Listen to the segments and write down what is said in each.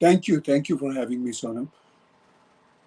Thank you for having me, Sonam.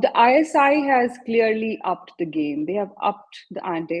The ISI has clearly upped the game. They have upped the ante.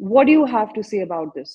What do you have to say about this?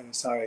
ISI,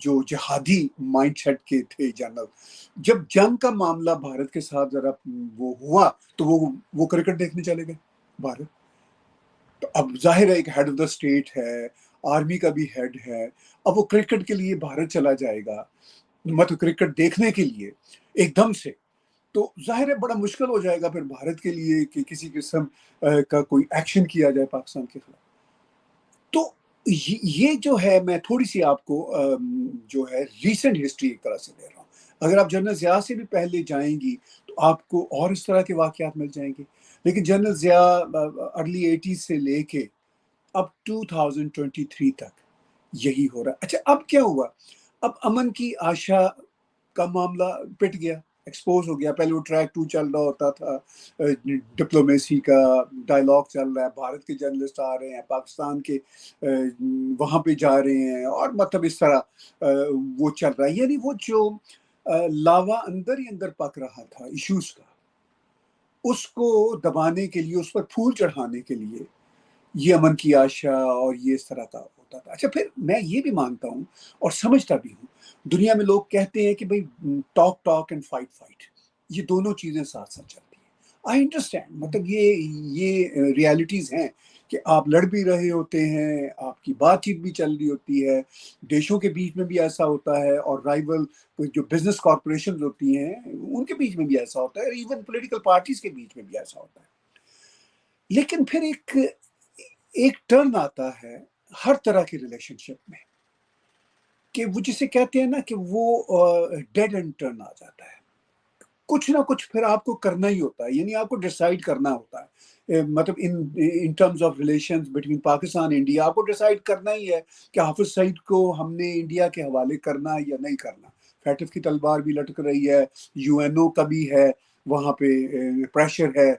جو جہادی mind set کے تھے general. جب جنگ کا معاملہ بھارت کے ساتھ ذرا وہ ہوا تو وہ کرکٹ دیکھنے چلے گئے بھارت. تو اب ظاہر ہے ایک ہیڈ آف دا اسٹیٹ ہے, آرمی کا بھی ہیڈ ہے, اب وہ کرکٹ کے لیے بھارت چلا جائے گا, مطلب کرکٹ دیکھنے کے لیے ایک دم سے, تو ظاہر ہے بڑا مشکل ہو جائے گا پھر بھارت کے لیے کہ کسی قسم کا کوئی ایکشن کیا جائے پاکستان کے خلاف. تو یہ جو ہے میں تھوڑی سی آپ کو جو ہے ریسنٹ ہسٹری ایک طرح سے دے رہا ہوں. اگر آپ جنرل ضیاء سے بھی پہلے جائیں گی تو آپ کو اور اس طرح کے واقعات مل جائیں گے, لیکن جنرل ضیاء ارلی 80s سے لے کے اب 2023 تک یہی ہو رہا ہے. اچھا اب کیا ہوا, اب امن کی آشا کا معاملہ پٹ گیا, ایکسپوز ہو گیا. پہلے وہ ٹریک 2 چل رہا ہوتا تھا, ڈپلومیسی کا ڈائلاگ چل رہا ہے, بھارت کے جرنلسٹ آ رہے ہیں, پاکستان کے وہاں پہ جا رہے ہیں, اور مطلب اس طرح وہ چل رہا ہے. یعنی وہ جو لاوا اندر ہی اندر پک رہا تھا ایشوز کا, اس کو دبانے کے لیے, اس پر پھول چڑھانے کے لیے یہ امن کی آشا اور یہ اس طرح کا ہوتا تھا. اچھا پھر میں یہ بھی مانتا ہوں اور سمجھتا بھی ہوں, دنیا میں لوگ کہتے ہیں کہ بھئی ٹاک اینڈ فائٹ, یہ دونوں چیزیں ساتھ ساتھ چلتی ہیں. آئی انڈرسٹینڈ, مطلب یہ ریالٹیز ہیں کہ آپ لڑ بھی رہے ہوتے ہیں, آپ کی بات چیت بھی چل رہی ہوتی ہے, دیشوں کے بیچ میں بھی ایسا ہوتا ہے, اور رائیول جو بزنس کارپوریشن ہوتی ہیں ان کے بیچ میں بھی ایسا ہوتا ہے, ایون پولیٹیکل پارٹیز کے بیچ میں بھی ایسا ہوتا ہے. لیکن پھر ایک ٹرن آتا ہے ہر طرح کی ریلیشن شپ میں کہ وہ جسے کہتے ہیں نا کہ وہ ڈیڈ اینڈ ٹرن آ جاتا ہے. کچھ نہ کچھ پھر آپ کو کرنا ہی ہوتا ہے, یعنی آپ کو ڈیسائیڈ کرنا ہوتا ہے, مطلب in terms of relations between Pakistan India آپ کو ڈیسائیڈ کرنا ہی ہے کہ حافظ سعید کو ہم نے انڈیا کے حوالے کرنا ہے یا نہیں کرنا. فیٹف کی تلوار بھی لٹک رہی ہے, یو این او کا بھی ہے, وہاں پہ پریشر ہے,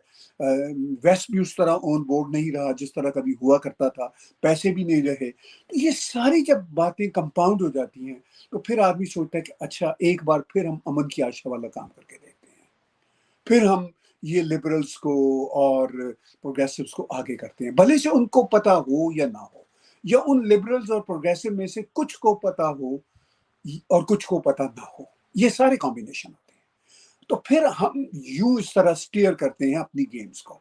ویسٹ بھی اس طرح آن بورڈ نہیں رہا جس طرح کبھی ہوا کرتا تھا, پیسے بھی نہیں رہے. تو یہ ساری جب باتیں کمپاؤنڈ ہو جاتی ہیں تو پھر آدمی سوچتا ہے کہ اچھا ایک بار پھر ہم امن کی آشا والا کام کر کے دیکھتے ہیں, پھر ہم یہ لبرلز کو اور پروگریسوز کو آگے کرتے ہیں, بھلے سے ان کو پتا ہو یا نہ ہو, یا ان لبرلز اور پروگریسو میں سے کچھ کو پتا ہو اور کچھ کو پتا نہ ہو, یہ سارے کمبینیشن ہوتے ہیں. تو پھر ہم یوں اس طرح سٹیئر کرتے ہیں اپنی گیمز کو.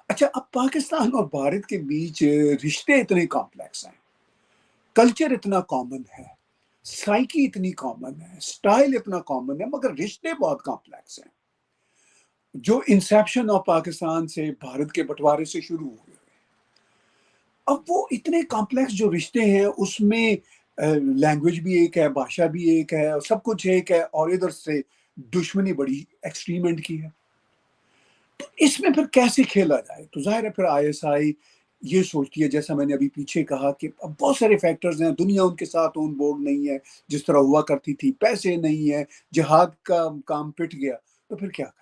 اچھا اب پاکستان اور بھارت کے بیچ رشتے اتنے کمپلیکس ہیں, کلچر اتنا کامن ہے, سائیکی اتنی کامن ہے, سٹائل اتنا کامن ہے, مگر رشتے بہت کمپلیکس ہیں جو انسیپشن آف پاکستان سے بھارت کے بٹوارے سے شروع ہوئے. اب وہ اتنے کمپلیکس جو رشتے ہیں اس میں لینگویج بھی ایک ہے, بھاشا بھی ایک ہے, سب کچھ ایک ہے, اور ادھر سے دشمنی بڑی ایکسٹریم اینڈ کی ہے. تو اس میں پھر کیسے کھیلا جائے؟ تو ظاہر ہے پھر آئی ایس آئی یہ سوچتی ہے, جیسا میں نے ابھی پیچھے کہا کہ اب بہت سارے فیکٹرز ہیں, دنیا ان کے ساتھ آن بورڈ نہیں ہے جس طرح ہوا کرتی تھی, پیسے نہیں ہے, جہاد کا کام پٹ گیا, تو پھر کیا کریں؟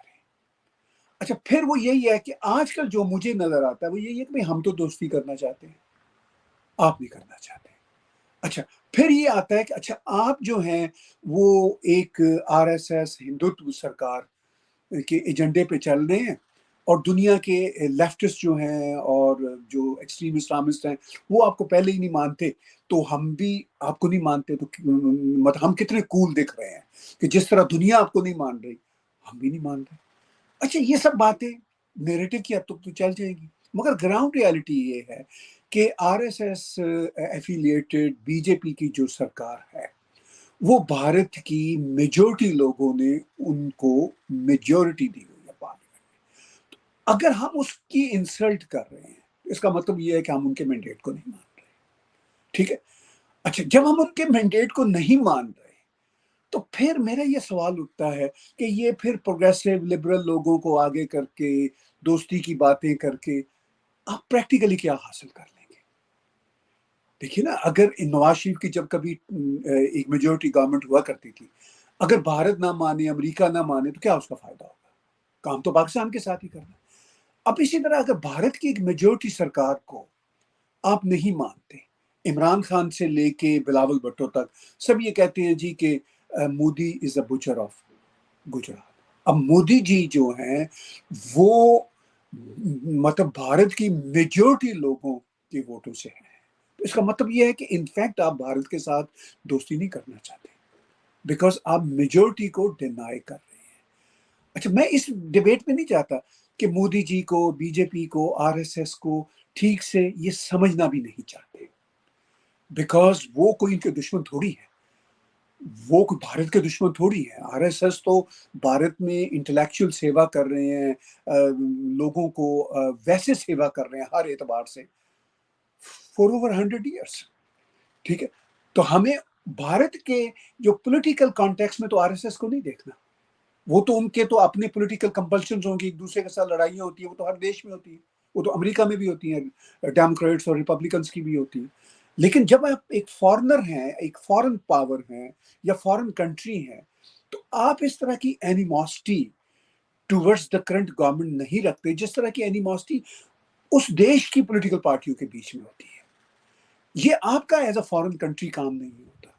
اچھا پھر وہ یہی ہے کہ آج کل جو مجھے نظر آتا ہے وہ یہی ہے کہ ہم تو دوستی کرنا چاہتے ہیں, آپ نہیں کرنا چاہتے. اچھا پھر یہ آتا ہے کہ اچھا آپ جو ہیں وہ ایک آر ایس ایس ہندوتو سرکار کے ایجنڈے پہ چل رہے ہیں, اور دنیا کے لیفٹسٹ جو ہیں اور جو ایکسٹریم اسلامسٹ ہیں وہ آپ کو پہلے ہی نہیں مانتے, تو ہم بھی آپ کو نہیں مانتے, تو مطلب ہم کتنے کول دکھ رہے ہیں کہ جس طرح دنیا آپ کو نہیں مان رہی ہم بھی نہیں مان رہے. اچھا یہ سب باتیں نیریٹو کی حد تک تو چل جائیں گی, مگر گراؤنڈ ریالٹی یہ ہے کہ R S S affiliated B J P کی جو سرکار ہے وہ بھارت کی میجورٹی لوگوں نے ان کو میجورٹی دی ہوئی ہے پارلیمنٹ میں. تو اگر ہم اس کی انسلٹ کر رہے ہیں اس کا مطلب یہ ہے کہ ہم ان کے مینڈیٹ کو نہیں مان رہے. ٹھیک ہے, اچھا جب ہم ان کے مینڈیٹ کو نہیں مان رہے تو پھر میرا یہ سوال اٹھتا ہے کہ یہ پھر پروگریسو لبرل لوگوں کو آگے کر کے دوستی کی باتیں کر کے آپ پریکٹیکلی کیا حاصل کر لیں گے؟ دیکھیے نا, اگر نواز شریف کی جب کبھی ایک میجورٹی گورنمنٹ ہوا کرتی تھی, اگر بھارت نہ مانے, امریکہ نہ مانے, تو کیا اس کا فائدہ ہوگا؟ کام تو پاکستان کے ساتھ ہی کرنا. اب اسی طرح اگر بھارت کی ایک میجورٹی سرکار کو آپ نہیں مانتے, عمران خان سے لے کے بلاول بھٹو تک سب یہ کہتے ہیں جی کہ مودی از اے بچر آف گجرات. اب مودی جی جو ہیں وہ مطلب بھارت کی میجورٹی لوگوں کے ووٹوں سے ہیں, اس کا مطلب یہ ہے کہ انفیکٹ آپ بھارت کے ساتھ دوستی نہیں کرنا چاہتے بیکاز آپ میجورٹی کو ڈینائی کر رہے ہیں. اچھا میں اس ڈبیٹ میں نہیں چاہتا کہ مودی جی کو، بی جے پی کو، آر ایس ایس کو ٹھیک سے یہ سمجھنا بھی نہیں چاہتے بیکاز وہ کوئی ان کے دشمن تھوڑی ہے، وہ کوئی بھارت کے دشمن تھوڑی ہے. آر ایس ایس تو بھارت میں انٹلیکچوئل سیوا کر رہے ہیں، لوگوں کو ویسے سیوا کر رہے ہیں ہر اعتبار سے فور اوور 100 years. ٹھیک ہے، تو ہمیں بھارت کے جو پولیٹیکل کانٹیکس میں تو آر ایس ایس کو نہیں دیکھنا. وہ تو ان کے تو اپنے پولیٹیکل کمپلشنز ہوں گے، ایک دوسرے کے ساتھ لڑائیاں ہوتی ہیں، وہ تو ہر دیش میں ہوتی ہیں، وہ تو امریکہ میں بھی ہوتی ہیں، ڈیموکریٹس اور ریپبلکنس کی بھی ہوتی ہیں. لیکن جب آپ ایک فارنر ہیں، ایک فارن پاور ہیں یا فارن کنٹری ہیں، تو آپ اس طرح کی animosity towards the current government نہیں رکھتے جس طرح کی اینیموسٹی اس دیش کی پولیٹیکل پارٹیوں کے بیچ میں ہوتی ہے. یہ آپ کا ایز اے فارن کنٹری کام نہیں ہوتا.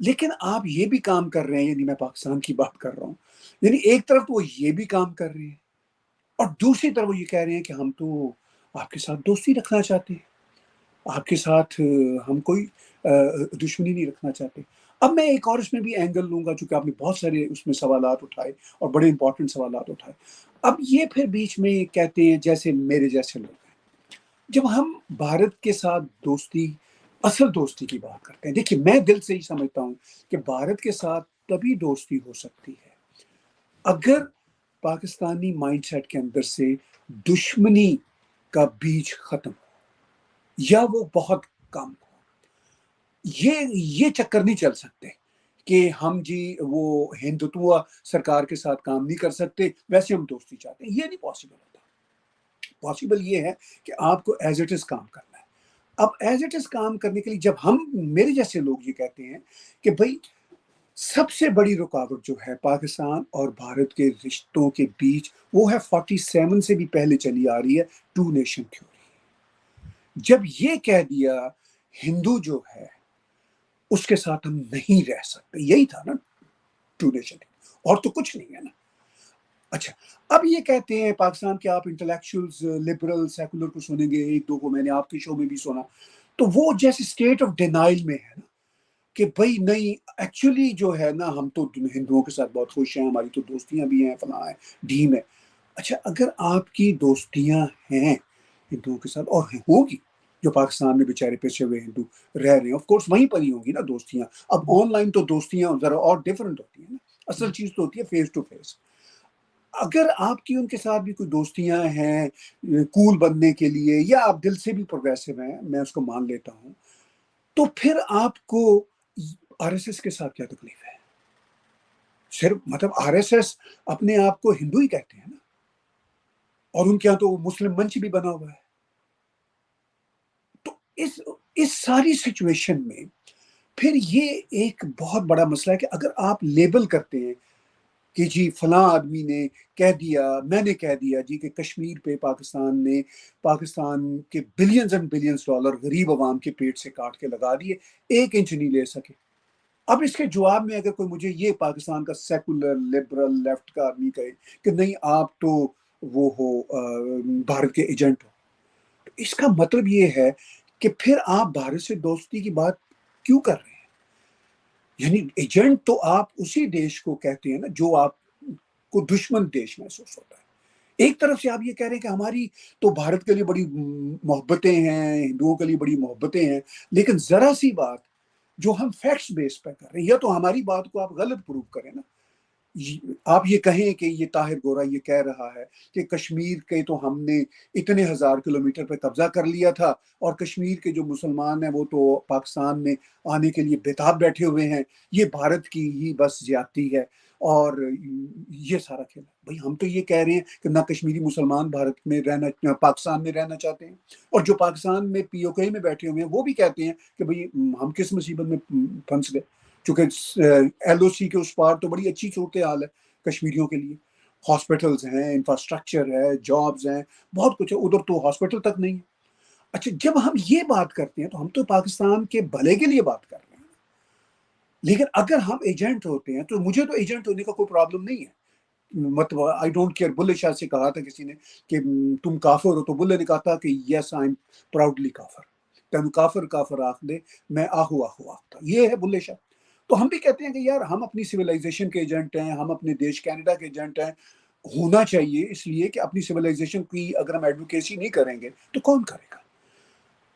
لیکن آپ یہ بھی کام کر رہے ہیں، یعنی میں پاکستان کی بات کر رہا ہوں، یعنی ایک طرف تو وہ یہ بھی کام کر رہے ہیں اور دوسری طرف وہ یہ کہہ رہے ہیں کہ ہم تو آپ کے ساتھ دوستی رکھنا چاہتے ہیں، آپ کے ساتھ ہم کوئی دشمنی نہیں رکھنا چاہتے. اب میں ایک اور اس میں بھی اینگل لوں گا، چونکہ آپ نے بہت سارے اس میں سوالات اٹھائے اور بڑے امپورٹنٹ سوالات اٹھائے. اب یہ پھر بیچ میں کہتے ہیں جیسے میرے جیسے لوگ ہیں، جب ہم بھارت کے ساتھ دوستی، اصل دوستی کی بات کرتے ہیں، دیکھیے میں دل سے ہی سمجھتا ہوں کہ بھارت کے ساتھ تبھی دوستی ہو سکتی ہے اگر پاکستانی مائنڈ سیٹ کے اندر سے دشمنی کا بیج ختم ہو یا وہ بہت کم ہو. یہ چکر نہیں چل سکتے کہ ہم جی وہ ہندوتوا سرکار کے ساتھ کام نہیں کر سکتے ویسے ہم دوستی چاہتے ہیں، یہ نہیں پاسبل ہوتا. پاسبل یہ ہے کہ آپ کو ایز اٹ از کام کرنا ہے. اب ایز اٹ از کام کرنے کے لیے جب ہم، میرے جیسے لوگ یہ کہتے ہیں کہ بھائی سب سے بڑی رکاوٹ جو ہے پاکستان اور بھارت کے رشتوں کے بیچ، وہ ہے 47 سے بھی پہلے چلی آ رہی ہے ٹو نیشن تھیوری. جب یہ کہہ دیا ہندو جو ہے اس کے ساتھ ہم نہیں رہ سکتے، یہی تھا نا ٹو نیشن تھیوری، اور تو کچھ نہیں ہے نا. اچھا اب یہ کہتے ہیں پاکستان کے آپ انٹلیکچوئلز، لبرل، سیکولر کو سنیں گے، ایک دو کو میں نے آپ کے شو میں بھی سنا، تو وہ جیسے اسٹیٹ آف ڈینائل میں ہے نا کہ بھائی نہیں ایکچولی جو ہے نا ہم تو ہندوؤں کے ساتھ بہت خوش ہیں، ہماری تو دوستیاں بھی ہیں، فلاں ہیں، ڈھیم ہے. اچھا اگر آپ کی دوستیاں ہیں ہندوؤں کے ساتھ اور ہوگی، جو پاکستان میں بیچارے پیچھے ہوئے ہندو رہ رہے ہیں، آف کورس وہیں پر ہی ہوں گی نا دوستیاں. اب آن لائن تو دوستیاں ذرا اور ڈفرینٹ ہوتی ہیں نا، اصل چیز تو ہوتی ہے فیس ٹو فیس. اگر آپ کی ان کے ساتھ بھی کوئی دوستیاں ہیں کول بننے کے لیے، یا آپ دل سے بھی پروگریسو ہیں، میں اس کو مان لیتا ہوں، تو پھر آپ کو آر ایس ایس کے ساتھ کیا تکلیف ہے؟ صرف مطلب آر ایس ایس اپنے آپ کو ہندو ہی کہتے ہیں نا، اور ان کے یہاں تو مسلم منچ بھی بنا ہوا ہے. تو اس ساری سچویشن میں پھر یہ ایک بہت بڑا مسئلہ ہے کہ اگر آپ لیبل کرتے ہیں کہ جی فلاں آدمی نے کہہ دیا، میں نے کہہ دیا جی کہ کشمیر پہ پاکستان کے بلینز اینڈ بلینز ڈالر غریب عوام کے پیٹ سے کاٹ کے لگا دیے، 1 انچ نہیں لے سکے. اب اس کے جواب میں اگر کوئی مجھے یہ پاکستان کا سیکولر لبرل لیفٹ کا آدمی کہے کہ نہیں آپ تو وہ ہو بھارت کے ایجنٹ ہو، تو اس کا مطلب یہ ہے کہ پھر آپ بھارت سے دوستی کی بات کیوں کر رہے ہیں؟ یعنی ایجنٹ تو آپ اسی دیش کو کہتے ہیں نا جو آپ کو دشمن دیش محسوس ہوتا ہے. ایک طرف سے آپ یہ کہہ رہے ہیں کہ ہماری تو بھارت کے لیے بڑی محبتیں ہیں، ہندوؤں کے لیے بڑی محبتیں ہیں، لیکن ذرا سی بات جو ہم فیکٹس بیس پہ کر رہے ہیں، یا تو ہماری بات کو آپ غلط پروف کریں نا. آپ یہ کہیں کہ یہ طاہر گورا یہ کہہ رہا ہے کہ کشمیر کے تو ہم نے اتنے 1000 کلومیٹر پہ قبضہ کر لیا تھا اور کشمیر کے جو مسلمان ہیں وہ تو پاکستان میں آنے کے لیے بےتاب بیٹھے ہوئے ہیں، یہ بھارت کی ہی بس زیادتی ہے اور یہ سارا کھیل ہے. بھائی ہم تو یہ کہہ رہے ہیں کہ نہ کشمیری مسلمان بھارت میں رہنا، پاکستان میں رہنا چاہتے ہیں، اور جو پاکستان میں پی او کے میں بیٹھے ہوئے ہیں وہ بھی کہتے ہیں کہ بھائی ہم کس مصیبت میں پھنس گئے، چونکہ ایل او سی کے اس پار تو بڑی اچھی صورتحال ہے کشمیریوں کے لیے، ہاسپٹلز ہیں، انفراسٹرکچر ہے، جابز ہیں، بہت کچھ ہے. ادھر تو ہاسپٹل تک نہیں ہے. اچھا جب ہم یہ بات کرتے ہیں تو ہم تو پاکستان کے بھلے کے لیے بات کر رہے ہیں. لیکن اگر ہم ایجنٹ ہوتے ہیں تو مجھے تو ایجنٹ ہونے کا کوئی پرابلم نہیں ہے. مطلب I don't care, Bulleh Shah سے کہا تھا کسی نے کہ تم کافر ہو، تو بلے نے کہا تھا کہ یس آئی ایم پراؤڈلی کافر. تینو کافر کافر آخ دے میں آہو آہو آختا. یہ ہے بلے شاہ. تو ہم بھی کہتے ہیں کہ یار ہم اپنی سویلائزیشن کے ایجنٹ ہیں, ہم اپنے دیش کینیڈا کے ایجنٹ ہیں. ہونا چاہیے, اس لیے کہ اپنی سویلائزیشن کی اگر ہم ایڈوکیسی نہیں کریں گے تو کون کرے گا.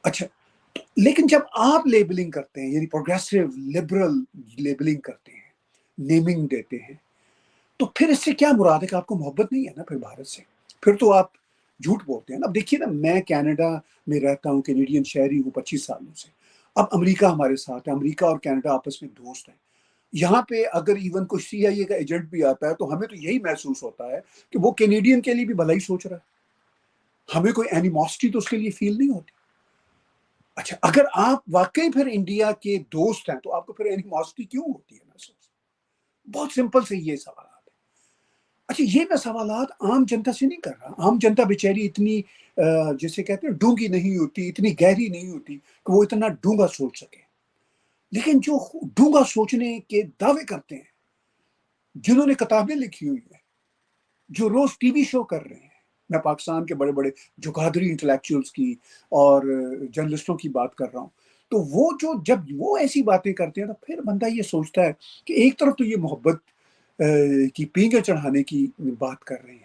اچھا, لیکن جب آپ لیبلنگ کرتے ہیں, یعنی پروگریسو لبرل لیبلنگ کرتے ہیں, نیمنگ دیتے ہیں, تو پھر اس سے کیا مراد ہے کہ آپ کو محبت نہیں ہے نا پھر بھارت سے, پھر تو آپ جھوٹ بولتے ہیں نا. اب دیکھیے نا, میں کینیڈا میں رہتا ہوں, کینیڈین شہری ہوں 25 سالوں سے. اب امریکہ ہمارے ساتھ ہے, امریکہ اور کینیڈا آپس میں دوست ہیں. یہاں پہ اگر ایون کوئی سی آئی اے کا ایجنٹ بھی آتا ہے تو ہمیں تو یہی محسوس ہوتا ہے کہ وہ کینیڈین کے لیے بھی بھلائی سوچ رہا ہے, ہمیں کوئی اینیموسٹی تو اس کے لیے فیل نہیں ہوتی. اچھا, اگر آپ واقعی پھر انڈیا کے دوست ہیں تو آپ کو پھر اینیموسٹی کیوں ہوتی ہے محسوس؟ بہت سمپل سے یہ سوالات ہیں. اچھا, یہ میں سوالات عام جنتا سے نہیں کر رہا. عام جنتا بیچاری اتنی جیسے کہتے ہیں ڈونگی نہیں ہوتی, اتنی گہری نہیں ہوتی کہ وہ اتنا ڈونگا سوچ سکے. لیکن جو ڈونگا سوچنے کے دعوے کرتے ہیں, جنہوں نے کتابیں لکھی ہوئی ہیں, جو روز ٹی وی شو کر رہے ہیں, میں پاکستان کے بڑے بڑے جگادری انٹلیکچوئلس کی اور جرنلسٹوں کی بات کر رہا ہوں, تو وہ جب وہ ایسی باتیں کرتے ہیں تو پھر بندہ یہ سوچتا ہے کہ ایک طرف تو یہ محبت کی پینگیں چڑھانے کی بات کر رہے ہیں,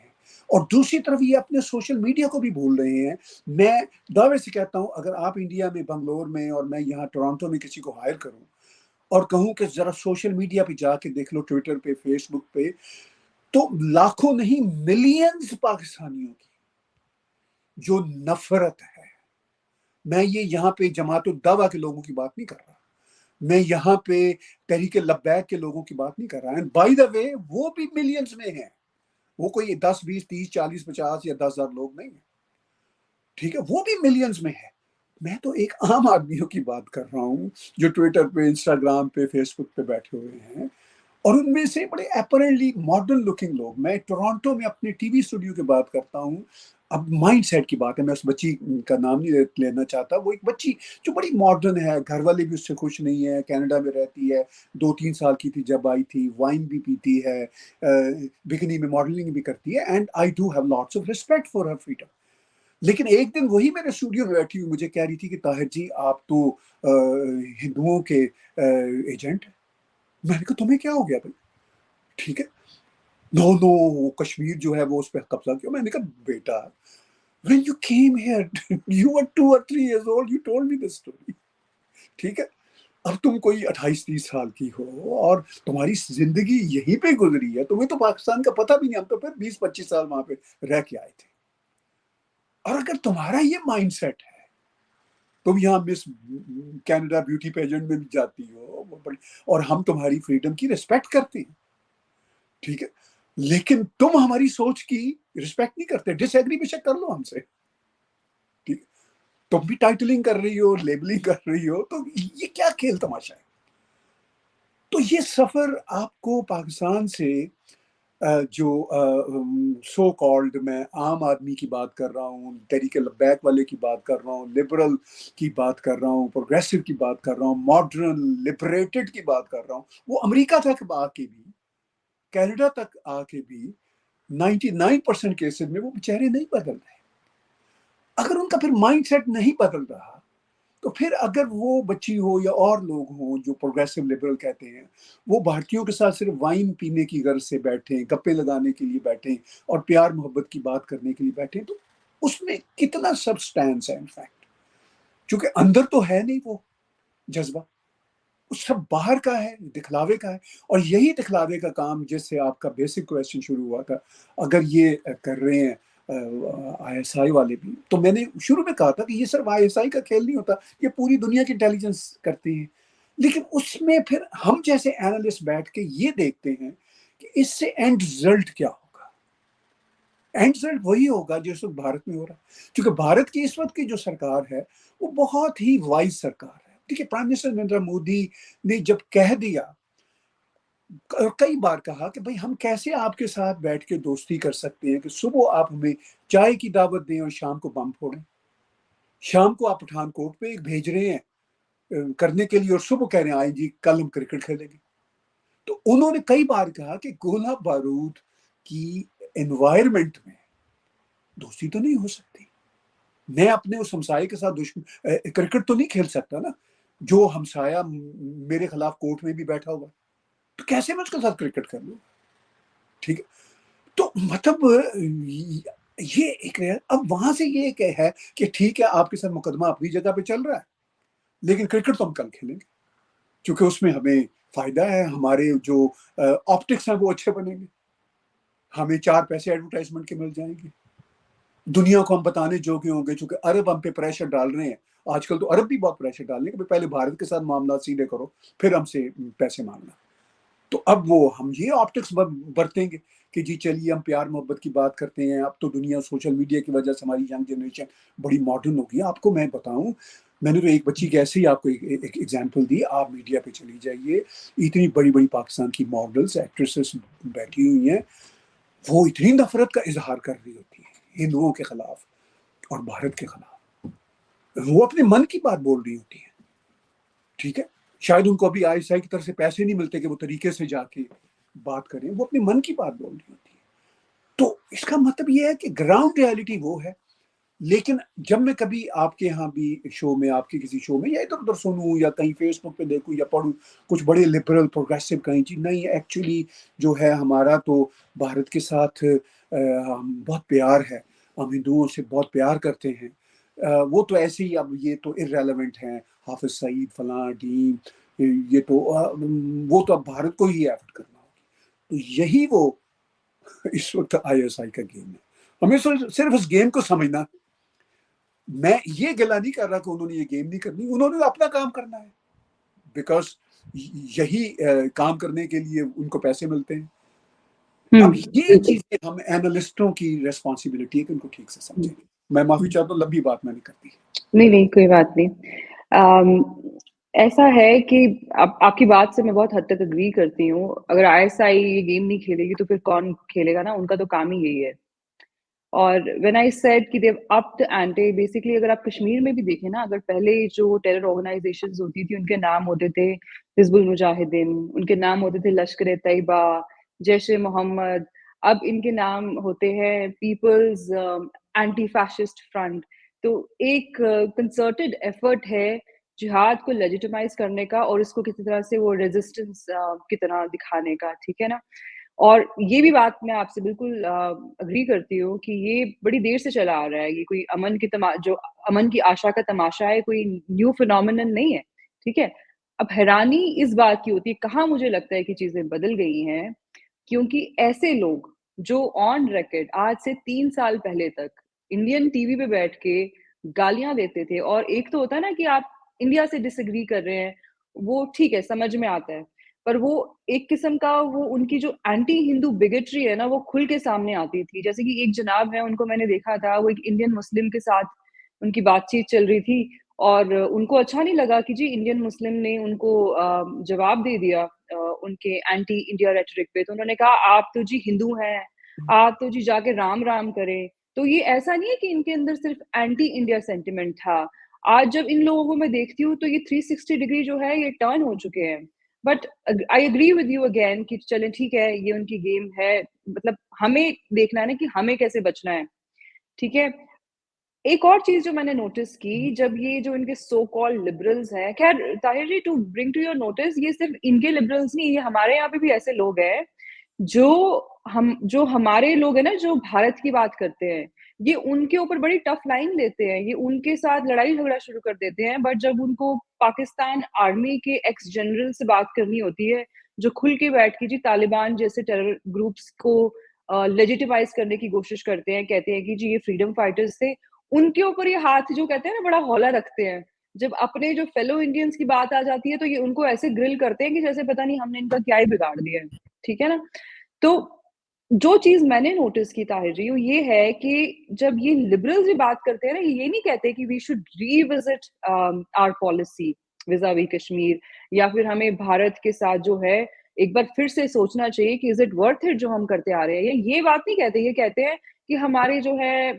اور دوسری طرف یہ اپنے سوشل میڈیا کو بھی بھول رہے ہیں. میں دعوے سے کہتا ہوں, اگر آپ انڈیا میں بنگلور میں اور میں یہاں ٹورانٹو میں کسی کو ہائر کروں اور کہوں کہ ذرا سوشل میڈیا پہ جا کے دیکھ لو, ٹویٹر پہ, فیس بک پہ, تو لاکھوں نہیں ملینز پاکستانیوں کی جو نفرت ہے. میں یہ یہاں پہ جماعت الدعوہ کے لوگوں کی بات نہیں کر رہا, میں یہاں پہ تحریک لبیک کے لوگوں کی بات نہیں کر رہا. بائی دا وے وہ بھی ملینز میں ہیں, وہ کوئی 10 20 30 40 50 یا 10,000 لوگ نہیں ہیں, ٹھیک ہے, وہ بھی ملینز میں ہیں. میں تو ایک عام آدمیوں کی بات کر رہا ہوں جو ٹویٹر پہ, انسٹاگرام پہ, فیس بک پہ بیٹھے ہوئے ہیں, اور ان میں سے بڑے اپیرنٹلی ماڈرن لکنگ لوگ. میں ٹورانٹو میں اپنے ٹی وی اسٹوڈیو کی بات کرتا ہوں. اب مائنڈ سیٹ کی بات ہے, میں اس بچی کا نام نہیں لینا چاہتا. وہ ایک بچی جو بڑی ماڈرن ہے, گھر والے بھی اس سے خوش نہیں ہے, کینیڈا میں رہتی ہے, 2-3 سال کی تھی جب آئی تھی, وائن بھی پیتی ہے, بکنی میں ماڈلنگ بھی کرتی ہے, and I do have lots of respect for her freedom. لیکن ایک دن وہی میرے اسٹوڈیو میں بیٹھی ہوئی مجھے کہہ رہی تھی کہ طاہر جی آپ تو ہندوؤں کے ایجنٹ ہیں. میں نے کہا تمہیں کیا ہو گیا بھائی, ٹھیک ہے, نو کشمیر جو ہے وہ اس پہ قبضہ کیا. میں نے کہا بیٹا, when you came here you were 2 or 3 years old, you told me this story, ٹھیک ہے. اب تم کوئی 28-30 سال کی ہو اور تمہاری زندگی یہیں پہ گزری ہے, تمہیں تو پاکستان کا پتہ بھی نہیں. ہم تو پھر 20-25 سال وہاں پہ رہ کے آئے تھے. اور اگر تمہارا یہ مائنڈ سیٹ ہے, تم یہاں مس کینیڈا بیوٹی پیجنٹ میں بھی جاتی ہو, اور ہم تمہاری فریڈم کی ریسپیکٹ کرتے ہیں, ٹھیک ہے, لیکن تم ہماری سوچ کی ریسپیکٹ نہیں کرتے. ڈس ایگری بے شک کر لو ہم سے, ٹھیک, تم بھی ٹائٹلنگ کر رہی ہو, لیبلنگ کر رہی ہو, تو یہ کیا کھیل تماشا ہے. تو یہ سفر آپ کو پاکستان سے جو سو کالڈ, میں عام آدمی کی بات کر رہا ہوں, تحریک لبیک والے کی بات کر رہا ہوں, لبرل کی بات کر رہا ہوں, پروگریسو کی بات کر رہا ہوں, ماڈرن لبریٹڈ کی بات کر رہا ہوں, وہ امریکہ تک آ کے بھی, کینیڈا تک آ کے بھی 99% کیسز میں وہ چہرے نہیں بدل رہے. اگر ان کا پھر مائنڈ سیٹ نہیں بدل رہا, تو پھر اگر وہ بچی ہو یا اور لوگ ہوں جو پروگریسو لبرل کہتے ہیں, وہ بھارتیوں کے ساتھ صرف وائن پینے کی غرض سے بیٹھیں, گپے لگانے کے لیے بیٹھیں, اور پیار محبت کی بات کرنے کے لیے بیٹھیں, تو اس میں کتنا سبسٹینس ہے انفیکٹ, چونکہ اندر تو ہے نہیں وہ جذبہ, اس سب باہر کا ہے, دکھلاوے کا ہے. اور یہی دکھلاوے کا کام جس سے آپ کا بیسک کویسچن شروع ہوا تھا, اگر یہ کر رہے ہیں آئی ایس آئی والے بھی, تو میں نے شروع میں کہا تھا کہ یہ صرف آئی ایس آئی کا کھیل نہیں ہوتا, یہ پوری دنیا کی انٹیلیجنس کرتی ہے. لیکن اس میں پھر ہم جیسے اینالسٹ بیٹھ کے یہ دیکھتے ہیں کہ اس سے اینڈ رزلٹ کیا ہوگا. اینڈ رزلٹ وہی ہوگا جو اس وقت بھارت میں ہو رہا ہے, کیونکہ بھارت کی اس وقت کی جو سرکار ہے وہ بہت ہی وائز سرکار ہے. دیکھیے, پرائم منسٹر نریندر مودی نے جب کہہ دیا, کئی بار کہا کہ بھائی ہم کیسے آپ کے ساتھ بیٹھ کے دوستی کر سکتے ہیں کہ صبح آپ ہمیں چائے کی دعوت دیں اور شام کو بم پھوڑیں. شام کو آپ پٹھان کوٹ پہ ایک بھیج رہے ہیں کرنے کے لیے, اور صبح کہہ رہے ہیں آئیں جی کل ہم کرکٹ کھیلیں گے. تو انہوں نے کئی بار کہا کہ گولہ بارود کی انوائرمنٹ میں دوستی تو نہیں ہو سکتی. میں اپنے اس ہمسائے کے ساتھ کرکٹ تو نہیں کھیل سکتا نا جو ہمسایہ میرے خلاف کورٹ میں بھی بیٹھا ہوا، تو کیسے میں اس کے ساتھ کرکٹ کر لوں؟ ٹھیک ہے، تو مطلب یہ ایک اب وہاں سے یہ کہ ہے کہ ٹھیک ہے آپ کے ساتھ مقدمہ اپنی جگہ پہ چل رہا ہے، لیکن کرکٹ تو ہم کل کھیلیں گے کیونکہ اس میں ہمیں فائدہ ہے، ہمارے جو آپٹکس ہیں وہ اچھے بنیں گے، ہمیں 4 پیسے ایڈورٹائزمنٹ کے مل جائیں گے، دنیا کو ہم بتانے جو کہ ہوں گے، چونکہ عرب ہم پہ پریشر ڈال رہے ہیں آج کل، تو عرب بھی بہت پریشر ڈال رہے ہیں کہ پہلے بھارت کے ساتھ معاملات سیدھے کرو پھر ہم سے پیسے مانگنا. تو اب وہ ہم یہ آپٹکس برتیں گے کہ جی چلیے ہم پیار محبت کی بات کرتے ہیں. اب تو دنیا سوشل میڈیا کی وجہ سے ہماری ینگ جنریشن بڑی ماڈرن ہو گئی. آپ کو میں بتاؤں، میں نے تو ایک بچی کی ایسے ہی آپ کو ایک ایگزامپل دی. آپ میڈیا پہ چلی جائیے، اتنی بڑی بڑی پاکستان کی ماڈلس ایکٹریسز بیٹھی ہوئی ہیں، وہ اتنی نفرت کا اظہار کر رہی ہوتی ہیں ہندوؤں کے خلاف اور بھارت کے خلاف. وہ اپنے من کی بات بول رہی ہوتی ہیں. ٹھیک ہے، شاید ان کو ابھی آئی ایس آئی کی طرف سے پیسے نہیں ملتے کہ وہ طریقے سے جا کے بات کریں، وہ اپنے من کی بات بول رہی ہوتی ہے. تو اس کا مطلب یہ ہے کہ گراؤنڈ ریالٹی وہ ہے. لیکن جب میں کبھی آپ کے یہاں بھی شو میں، آپ کے کسی شو میں یا ادھر ادھر سنوں یا کہیں فیس بک پہ دیکھوں یا پڑھوں کچھ بڑے لبرل پروگریسو کہیں چیز نہیں، ایکچولی جو ہے ہمارا تو بھارت کے ساتھ بہت پیار ہے، ہم ہندوؤں سے بہت پیار کرتے ہیں. وہ تو ایسے ہی اب یہ تو ارریلیونٹ ہیں، حافظ سعید فلاں ٹیم، یہ تو وہ تو اب بھارت کو ہی ایفرٹ کرنا ہوگی. تو یہی وہ اس وقت آئی ایس آئی کا گیم ہے. ہمیں صرف اس گیم کو سمجھنا. میں یہ گلا نہیں کر رہا کہ انہوں نے یہ گیم نہیں کرنی، انہوں نے اپنا کام کرنا ہے، بیکاز یہی کام کرنے کے لیے ان کو پیسے ملتے ہیں. اب یہ چیزیں ہم اینالسٹوں کی ریسپانسبلٹی ہے کہ ان کو ٹھیک سے سمجھیں. میں معافی چاہتا ہوں، لمبی بات میں نہیں کرتی. نہیں کوئی بات نہیں. ایسا ہے کہ آپ کی بات سے میں بہت حد تک اگری کرتی ہوں. اگر آئی ایس آئی یہ گیم نہیں کھیلے گی تو پھر کون کھیلے گا نا، ان کا تو کام ہی یہی ہے. اور وین آئی سیڈ کہ دیو اپ دی اینٹی، بیسکلی اگر آپ کشمیر میں بھی دیکھیں نا، اگر پہلے جو ٹیرر آرگنائزیشنز ہوتی تھی ان کے نام ہوتے تھے حزب المجاہدین، ان کے نام ہوتے تھے لشکر طیبہ، جیش محمد. اب ان کے نام ہوتے ہیں پیپلز اینٹی فیشسٹ فرنٹ. تو ایک کنسرٹڈ ایفرٹ ہے جہاد کو لیجیٹمائز کرنے کا اور اس کو کسی طرح سے وہ ریزسٹنس کی طرح دکھانے کا. ٹھیک ہے نا. اور یہ بھی بات میں آپ سے بالکل اگری کرتی ہوں کہ یہ بڑی دیر سے چلا آ رہا ہے. یہ کوئی جو امن کی آشا کا تماشا ہے، کوئی نیو فینومینن نہیں ہے. ٹھیک ہے. اب حیرانی اس بات کی ہوتی ہے کہاں مجھے لگتا ہے کہ چیزیں بدل گئی ہیں، کیونکہ ایسے لوگ جو آن ریکارڈ آج سے 3 سال پہلے تک انڈین ٹی وی پہ بیٹھ کے گالیاں دیتے تھے، اور ایک تو ہوتا ہے نا کہ آپ انڈیا سے ڈس ایگری کر رہے ہیں، وہ ٹھیک ہے سمجھ میں آتا ہے، پر وہ ایک قسم کا وہ ان کی جو اینٹی ہندو بگٹری ہے نا وہ کھل کے سامنے آتی تھی. جیسے کہ ایک جناب ہے، ان کو میں نے دیکھا تھا، وہ ایک انڈین مسلم کے ساتھ ان کی بات چیت چل رہی تھی اور ان کو اچھا نہیں لگا کہ جی انڈین مسلم نے ان کو جواب دے دیا ان کے اینٹی انڈیا ریٹرک پہ. تو انہوں نے کہا آپ تو جی ہندو ہیں، آپ تو جی جا کے رام رام کریں. تو یہ ایسا نہیں ہے کہ ان کے اندر صرف اینٹی انڈیا سینٹیمنٹ تھا. آج جب ان لوگوں کو میں دیکھتی ہوں تو یہ 360 ڈگری جو ہے یہ ٹرن ہو چکے ہیں. But I agree with you again کہ چلیں ٹھیک ہے یہ ان کی گیم ہے، مطلب ہمیں دیکھنا ہے نا کہ ہمیں کیسے بچنا ہے. ٹھیک ہے. ایک اور چیز جو میں نے نوٹس کی، جب یہ جو ان کے سو کال لبرلز ہیں، خیر Tahir ji to bring to your notice, یہ صرف ان کے لبرلز نہیں، یہ ہمارے یہاں پہ بھی ایسے لوگ ہیں جو ہمارے لوگ ہیں نا جو بھارت کی بات کرتے ہیں، یہ ان کے اوپر بڑی ٹف لائن لیتے ہیں، یہ ان کے ساتھ لڑائی جھگڑا شروع کر دیتے ہیں. بٹ جب ان کو پاکستان آرمی کے ایکس جنرل سے بات کرنی ہوتی ہے جو کھل کے بیٹھ کے جی طالبان جیسے ٹیرر گروپس کو لیجیٹیمائز کرنے کی کوشش کرتے ہیں، کہتے ہیں کہ جی یہ فریڈم فائٹرز تھے، ان کے اوپر یہ ہاتھ جو کہتے ہیں نا بڑا ہولا رکھتے ہیں. جب اپنے جو فیلو انڈینز کی بات آ جاتی ہے تو یہ ان کو ایسے گرل کرتے ہیں کہ جیسے پتہ نہیں ہم نے ان کا کیا ہی بگاڑ دیا ہے. ٹھیک ہے نا. تو جو چیز میں نے نوٹس کی طاہر جی وہ یہ ہے کہ جب یہ لبرلز بھی بات کرتے ہیں نا، یہ نہیں کہتے کہ we should revisit our policy vis-a-vis Kashmir, یا پھر ہمیں بھارت کے ساتھ جو ہے ایک بار پھر سے سوچنا چاہیے کہ از اٹ ورتھ اٹ جو ہم کرتے آ رہے ہیں. یہ بات نہیں کہتے، یہ کہتے ہیں کہ ہمارے جو ہے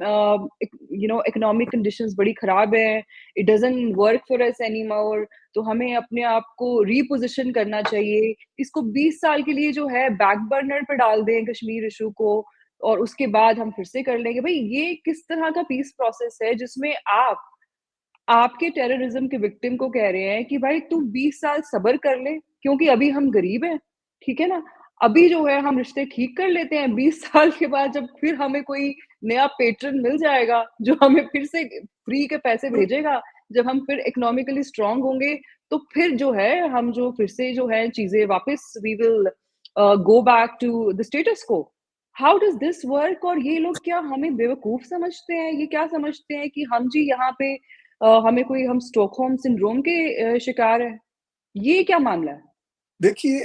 اکنامک کنڈیشنز بڑی خراب ہیں، it doesn't work for us anymore, تو ہمیں اپنے آپ کو ری پوزیشن کرنا چاہیے. اس کو 20 سال کے لیے جو ہے بیک برنر پہ ڈال دیں کشمیر ایشو کو، اور اس کے بعد ہم پھر سے کر لیں گے. بھائی یہ کس طرح کا پیس پروسیس ہے جس میں آپ کے ٹیررزم کے وکٹم کو کہہ رہے ہیں کہ بھائی تم 20 سال صبر کر لے کیونکہ ابھی ہم غریب ہیں, ٹھیک ہے نا, ابھی جو ہے ہم رشتے ٹھیک کر لیتے ہیں, 20 سال کے بعد جب پھر ہمیں کوئی نیا پیٹرن مل جائے گا جو ہمیں پھر سے فری کے پیسے بھیجے گا, جب ہم پھر اکنامکلی اسٹرانگ ہوں گے تو پھر جو ہے ہم جو پھر سے جو ہے چیزیں واپس we will go back to the status quo. How does this work? اور یہ لوگ کیا ہمیں بیوقوف سمجھتے ہیں؟ یہ کیا سمجھتے ہیں کہ ہم جی یہاں پہ ہمیں کوئی ہم اسٹاک ہوم سنڈروم کے شکار ہیں؟ یہ کیا معاملہ ہے؟ دیکھیے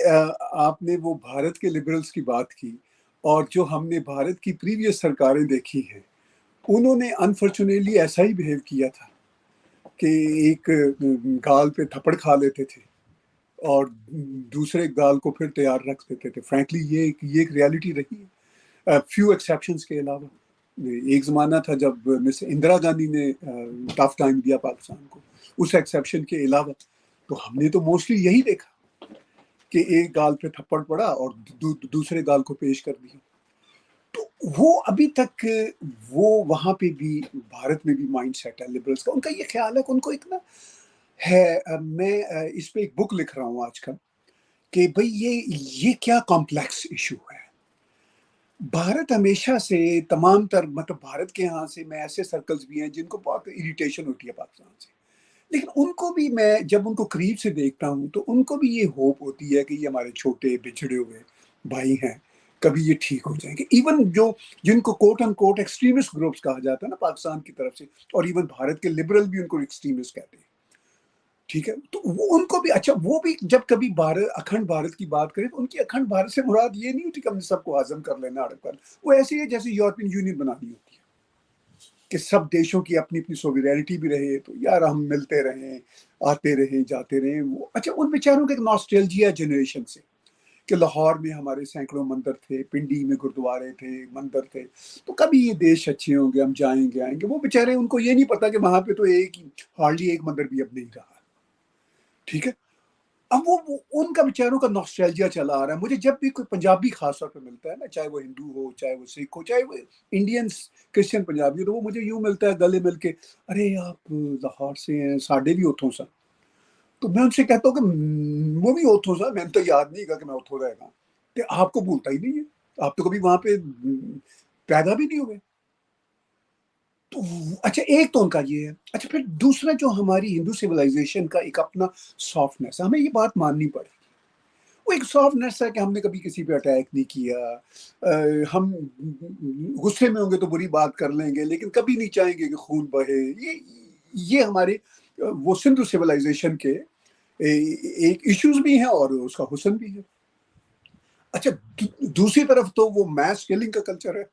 آپ نے وہ بھارت کے لبرلز کی بات کی, اور جو ہم نے بھارت کی پریویس سرکاریں دیکھی ہیں انہوں نے انفارچونیٹلی ایسا ہی بیہیو کیا تھا کہ ایک گال پہ تھپڑ کھا لیتے تھے اور دوسرے گال کو پھر تیار رکھ دیتے تھے. فرینکلی یہ ایک ریالٹی رہی ہے, فیو ایکسیپشنز کے علاوہ. ایک زمانہ تھا جب مس اندرا گاندھی نے ٹف ٹائم دیا پاکستان کو, اس ایکسیپشن کے علاوہ تو ہم نے تو موسٹلی یہی دیکھا کہ ایک گال پہ تھپڑ پڑا اور دوسرے گال کو پیش کر دیا. تو وہ ابھی تک وہ وہاں پہ بھی بھارت میں بھی مائنڈ سیٹ ہے لبرلز کا, ان کا یہ خیال ہے کہ ان کو اتنا ہے. میں اس پہ ایک بک لکھ رہا ہوں آج کل کہ بھئی یہ کیا کمپلیکس ایشو ہے. بھارت ہمیشہ سے تمام تر مطلب بھارت کے یہاں سے میں ایسے سرکلز بھی ہیں جن کو بہت اریٹیشن ہوتی ہے پاکستان سے, لیکن ان کو بھی میں جب ان کو قریب سے دیکھتا ہوں تو ان کو بھی یہ ہوپ ہوتی ہے کہ یہ ہمارے چھوٹے بچھڑے ہوئے بھائی ہیں, کبھی یہ ٹھیک ہو جائیں گے. ایون جن کو کوٹ ان کوٹ ایکسٹریمسٹ گروپس کہا جاتا ہے نا پاکستان کی طرف سے, اور ایون بھارت کے لبرل بھی ان کو ایکسٹریمسٹ کہتے ہیں, ٹھیک ہے, تو وہ ان کو بھی اچھا, وہ بھی جب کبھی اکھنڈ بھارت کی بات کریں تو ان کی اکھنڈ بھارت سے مراد یہ نہیں ہوتی کہ ہم نے سب کو ہضم کر لینا, اڑپ کر, وہ ایسی ہے جیسے یورپین یونین بنانی ہوتی ہے کہ سب دیشوں کی اپنی اپنی سوورینٹی بھی رہے, تو یار ہم ملتے رہیں, آتے رہیں, جاتے رہیں. وہ اچھا ان بیچاروں کے ایک ناسٹیلجیا جنریشن سے کہ لاہور میں ہمارے سینکڑوں مندر تھے, پنڈی میں گردوارے تھے, مندر تھے, تو کبھی یہ دیش اچھے ہوں گے, ہم جائیں گے آئیں گے. وہ بیچارے ان کو یہ نہیں پتا کہ وہاں پہ تو ہارڈلی ایک مندر بھی اب نہیں رہا, ٹھیک ہے. اب وہ ان کا بیچاروں کا ناسٹیلجیا چلا آ رہا ہے. مجھے جب بھی کوئی پنجابی خاص طور پہ ملتا ہے نا, چاہے وہ ہندو ہو, چاہے وہ سکھ ہو, چاہے وہ انڈین کرسچن پنجابی ہو, تو وہ مجھے یوں ملتا ہے گلے مل کے, ارے آپ لاہور سے ہیں, ساڈے بھی اتوں سا. تو میں ان سے کہتا ہوں کہ وہ بھی اتوں سا, میں نے تو یاد نہیں کہا کہ میں اتوں رہے گا, کہ آپ کو بھولتا ہی نہیں ہے, آپ تو کبھی وہاں پہ پیدا بھی نہیں ہوئے. تو اچھا ایک تو ان کا یہ ہے. اچھا پھر دوسرا جو ہماری ہندو سویلائزیشن کا ایک اپنا سافٹنیس ہے, ہمیں یہ بات ماننی پڑے گی. وہ ایک سافٹنیس ہے کہ ہم نے کبھی کسی پہ اٹیک نہیں کیا, ہم غصے میں ہوں گے تو بری بات کر لیں گے لیکن کبھی نہیں چاہیں گے کہ خون بہے. یہ ہمارے وہ سندھو سویلائزیشن کے ایک ایشوز بھی ہیں اور اس کا حسن بھی ہے. اچھا دوسری طرف تو وہ میس کلنگ کا کلچر ہے,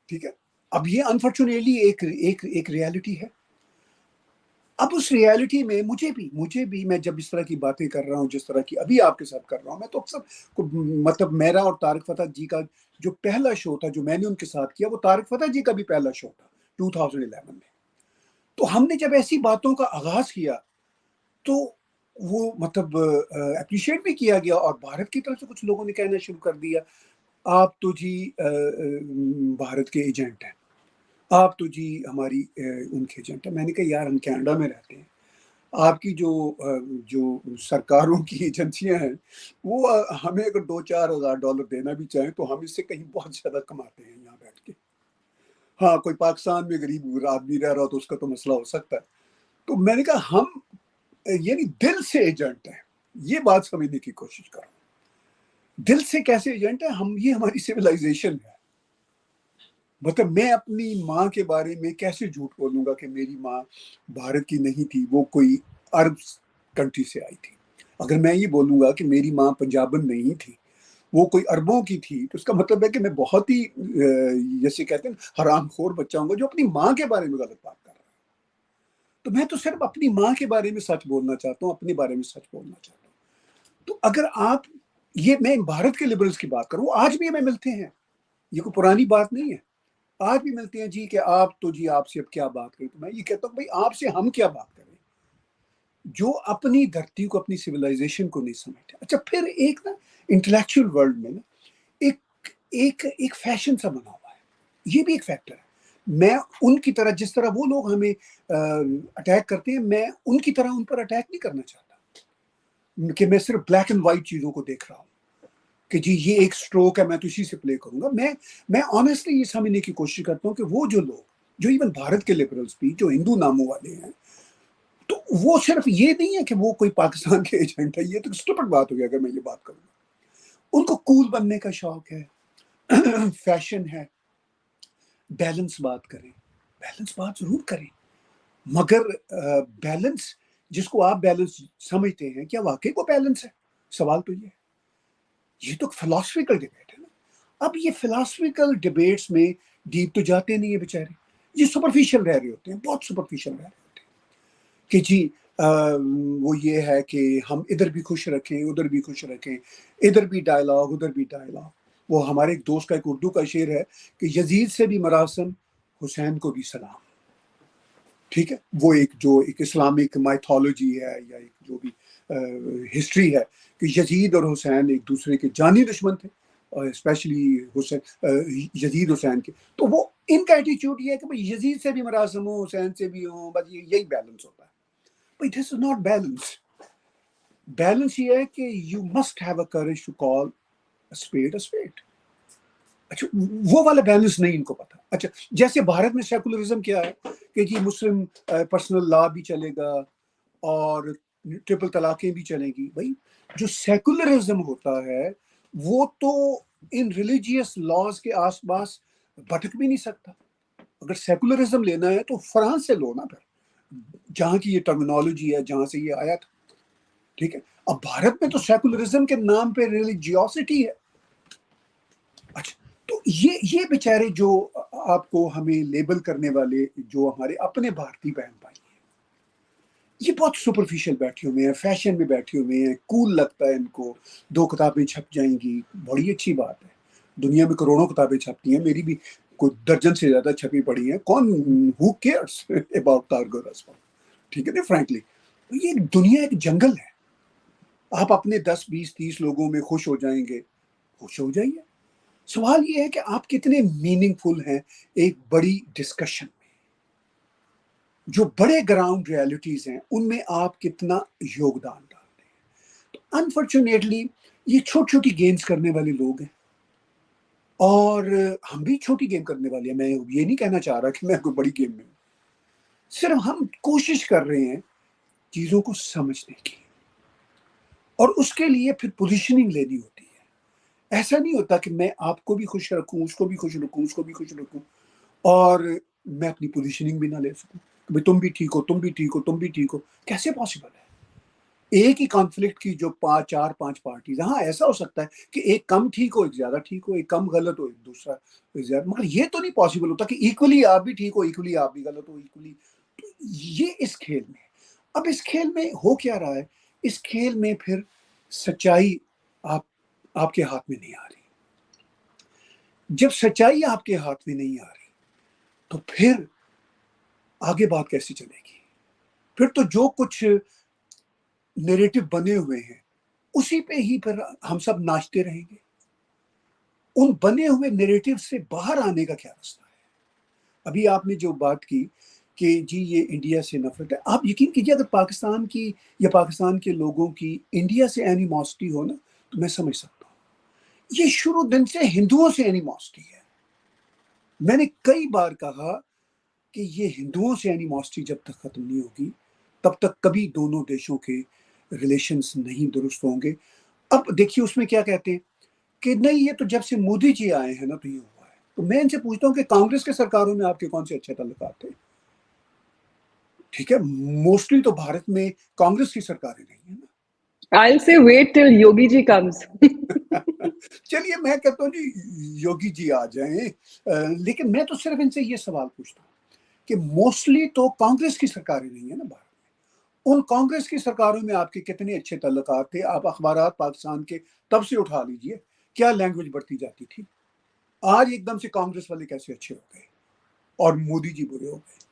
ٹھیک ہے. اب یہ انفارچونیٹلی ایک ریالٹی ہے. اب اس ریالٹی میں مجھے بھی میں جب اس طرح کی باتیں کر رہا ہوں جس طرح کی ابھی آپ کے ساتھ کر رہا ہوں, میں تو اکثر مطلب میرا اور طارق فتح جی کا جو پہلا شو تھا جو میں نے ان کے ساتھ کیا, وہ طارق فتح جی کا بھی پہلا شو تھا 2011 میں. تو ہم نے جب ایسی باتوں کا آغاز کیا تو وہ مطلب اپریشیٹ بھی کیا گیا, اور بھارت کی طرف سے کچھ لوگوں نے کہنا شروع کر دیا, آپ تو جی بھارت کے ایجنٹ ہیں, آپ تو جی ہماری ان کے ایجنٹ ہیں. میں نے کہا یار ہم کینیڈا میں رہتے ہیں, آپ کی جو سرکاروں کی ایجنسیاں ہیں وہ ہمیں اگر $2-4 ہزار دینا بھی چاہیں تو ہم اس سے کہیں بہت زیادہ کماتے ہیں یہاں بیٹھ کے. ہاں کوئی پاکستان میں غریب آدمی رہ رہا تو اس کا تو مسئلہ ہو سکتا ہے. تو میں نے کہا ہم یعنی دل سے ایجنٹ ہیں, یہ بات سمجھنے کی کوشش کرو. دل سے کیسے ایجنٹ ہیں ہم, یہ ہماری سویلائزیشن ہے. مطلب میں اپنی ماں کے بارے میں کیسے جھوٹ بولوں گا کہ میری ماں بھارت کی نہیں تھی, وہ کوئی عرب کنٹری سے آئی تھی. اگر میں یہ بولوں گا کہ میری ماں پنجابن نہیں تھی, وہ کوئی عربوں کی تھی, تو اس کا مطلب ہے کہ میں بہت ہی جیسے کہتے ہیں حرام خور بچہ ہوں گا جو اپنی ماں کے بارے میں غلط بات کر رہا ہے. تو میں تو صرف اپنی ماں کے بارے میں سچ بولنا چاہتا ہوں, اپنے بارے میں سچ بولنا چاہتا ہوں. تو اگر آپ یہ میں بھارت کے لبرلز کی بات کروں, آج بھی ہمیں ملتے ہیں, یہ کوئی پرانی بات نہیں ہے, آج بھی ملتے ہیں جی کہ آپ تو جی آپ سے اب کیا بات کریں. تو میں یہ کہتا ہوں بھائی آپ سے ہم کیا بات کریں جو اپنی دھرتی کو اپنی سویلائزیشن کو نہیں سمجھتے. اچھا پھر ایک نا انٹلیکچوئل ورلڈ میں نا ایک فیشن سا بنا ہوا یہ بھی ایک فیکٹر ہے. میں ان کی طرح، جس طرح وہ لوگ ہمیں اٹیک کرتے ہیں، میں ان کی طرح ان پر اٹیک نہیں کرنا چاہتا کہ میں صرف بلیک اینڈ وائٹ چیزوں کو دیکھ رہا ہوں کہ جی یہ ایک سٹروک ہے، میں تو اسی سے پلے کروں گا. میں آنیسٹلی یہ سمجھنے کی کوشش کرتا ہوں کہ وہ جو لوگ جو ایون بھارت کے لبرلس بھی جو ہندو ناموں والے ہیں، تو وہ صرف یہ نہیں ہے کہ وہ کوئی پاکستان کے ایجنٹ ہے. یہ تو اسٹوپڈ بات ہو گیا اگر میں یہ بات کروں. ان کو کول بننے کا شوق ہے، فیشن ہے. بیلنس بات کریں، بیلنس بات ضرور کریں، مگر بیلنس جس کو آپ بیلنس سمجھتے ہیں، کیا واقعی وہ بیلنس ہے؟ سوال تو یہ تو فلاسفیکل ڈبیٹ ہے نا. اب یہ فلاسفیکل ڈبیٹس میں ڈیپ تو جاتے نہیں ہیں بیچارے، یہ سپرفیشل رہ رہے ہوتے ہیں، بہت سپرفیشل رہ رہے ہوتے ہیں کہ جی وہ یہ ہے کہ ہم ادھر بھی خوش رکھیں، ادھر بھی خوش رکھیں، ادھر بھی ڈائلاگ ادھر بھی ڈائلاگ. وہ ہمارے ایک دوست کا ایک اردو کا شعر ہے کہ یزید سے بھی مراسم، حسین کو بھی سلام. ٹھیک ہے، وہ ایک اسلامک مائتھولوجی ہے یا ایک جو بھی ہسٹری ہے کہ یزید اور حسین ایک دوسرے کے جانی دشمن تھے، اسپیشلی یزید حسین کے. تو وہ ان کا ایٹیچیوڈ یہ ہے کہ بھائی یزید سے بھی مراسم ہوں، حسین سے بھی ہوں، بس یہی بیلنس ہوتا ہے. بھائی this is not balance. Balance یہ ہے کہ you must have a courage to call spade a spade. اچھا وہ والا بیلنس نہیں ان کو پتا. اچھا جیسے بھارت میں سیکولرزم کیا ہے کہ جی مسلم پرسنل لا بھی چلے گا اور ٹرپل طلاقیں بھی چلیں گی. بھائی جو سیکولرزم ہوتا ہے وہ تو ان ریلیجیس لاز کے آس پاس بھٹک بھی نہیں سکتا. اگر سیکولرزم لینا ہے تو فرانس سے لو نا، پھر جہاں کی یہ ٹرمینالوجی ہے، جہاں سے یہ آیا تھا. ٹھیک ہے، اب بھارت میں تو سیکولرزم کے نام پہ ریلیجیوسٹی ہے. اچھا تو یہ بیچارے جو آپ کو ہمیں لیبل کرنے والے جو ہمارے اپنے بھارتی بہن بھائی ہیں، یہ بہت سپرفیشل بیٹھے ہوئے ہیں، فیشن میں بیٹھے ہوئے ہیں. کول لگتا ہے ان کو 2 کتابیں چھپ جائیں گی، بڑی اچھی بات ہے. دنیا میں کروڑوں کتابیں چھپتی ہیں، میری بھی کوئی درجن سے زیادہ چھپی پڑی ہیں. کون ہو کیئرس اباؤٹ کارگو رسپا. ٹھیک ہے نا، فرینکلی یہ دنیا ایک جنگل ہے. آپ اپنے 10 20 30 لوگوں میں خوش ہو جائیں گے، خوش ہو جائیے. سوال یہ ہے کہ آپ کتنے میننگ فل ہیں ایک بڑی ڈسکشن میں. جو بڑے گراؤنڈ ریالٹیز ہیں ان میں آپ کتنا یوگدان ڈالتے ہیں. تو انفارچونیٹلی یہ چھوٹی چھوٹی گیمز کرنے والے لوگ ہیں، اور ہم بھی چھوٹی گیم کرنے والے ہیں. میں یہ نہیں کہنا چاہ رہا کہ میں کوئی بڑی گیم میں ہوں، صرف ہم کوشش کر رہے ہیں چیزوں کو سمجھنے کی، اور اس کے لیے پھر پوزیشننگ لینی ہوتی ہے. ایسا نہیں ہوتا کہ میں آپ کو بھی خوش رکھوں، اس کو بھی خوش رکھوں، اس کو بھی خوش رکھوں، اور میں اپنی پوزیشننگ بھی نہ لے سکوں کہ بھائی تم بھی ٹھیک ہو، تم بھی ٹھیک ہو، تم بھی ٹھیک ہو. کیسے پاسبل ہے؟ ایک ہی کانفلکٹ کی جو 4 5 پارٹیز، ہاں ایسا ہو سکتا ہے کہ ایک کم ٹھیک ہو، ایک زیادہ ٹھیک ہو، ایک کم غلط ہو، ایک دوسرا زیادہ، مگر یہ تو نہیں پاسبل ہوتا کہ ایکولی آپ بھی ٹھیک ہو، ایکولی آپ بھی غلط ہو، ایکولی. یہ اس کھیل میں. اب اس کھیل میں ہو کیا رہا ہے؟ اس کھیل میں پھر سچائی آپ کے ہاتھ میں نہیں آ رہی. جب سچائی آپ کے ہاتھ میں نہیں آ رہی تو پھر آگے بات کیسے چلے گی؟ پھر تو جو کچھ نیریٹو بنے ہوئے ہیں اسی پہ ہی پھر ہم سب ناچتے رہیں گے. ان بنے ہوئے نیریٹو سے باہر آنے کا کیا راستہ ہے؟ ابھی آپ نے جو بات کی کہ جی یہ انڈیا سے نفرت ہے، آپ یقین کیجیے اگر پاکستان کی یا پاکستان کے لوگوں کی انڈیا سے اینیموسٹی ہو نا تو میں سمجھ سکتا ہوں. یہ شروع دن سے ہندوؤں سے اینیموسٹی ہے. میں نے کئی بار کہا کہ یہ ہندوؤں سے اینیموسٹی جب تک ختم نہیں ہوگی تب تک کبھی دونوں دیشوں کے ریلیشنز نہیں درست ہوں گے. اب دیکھیے اس میں کیا کہتے ہیں کہ نہیں یہ تو جب سے مودی جی آئے ہیں نا تو یہ ہوا ہے. تو میں ان سے پوچھتا ہوں کہ کانگریس کے سرکاروں میں آپ کے کون سے اچھے تعلقات تھے؟ ٹھیک ہے، موسٹلی تو بھارت میں کانگریس کی سرکاریں نہیں ہیں نا. I'll say wait till Yogi ji comes. چلیے میں کہتا ہوں جی یوگی جی آ جائیں، لیکن میں تو صرف ان سے یہ سوال پوچھتا ہوں کہ موسٹلی تو کانگریس کی سرکاریں نہیں ہیں نا بھارت میں. ان کانگریس کی سرکاروں میں آپ کے کتنے اچھے تعلقات تھے؟ آپ اخبارات پاکستان کے تب سے اٹھا لیجئے، کیا لینگویج بڑھتی جاتی تھی. آج ایک دم سے کانگریس والے کیسے اچھے ہو گئے اور مودی جی برے ہو گئے؟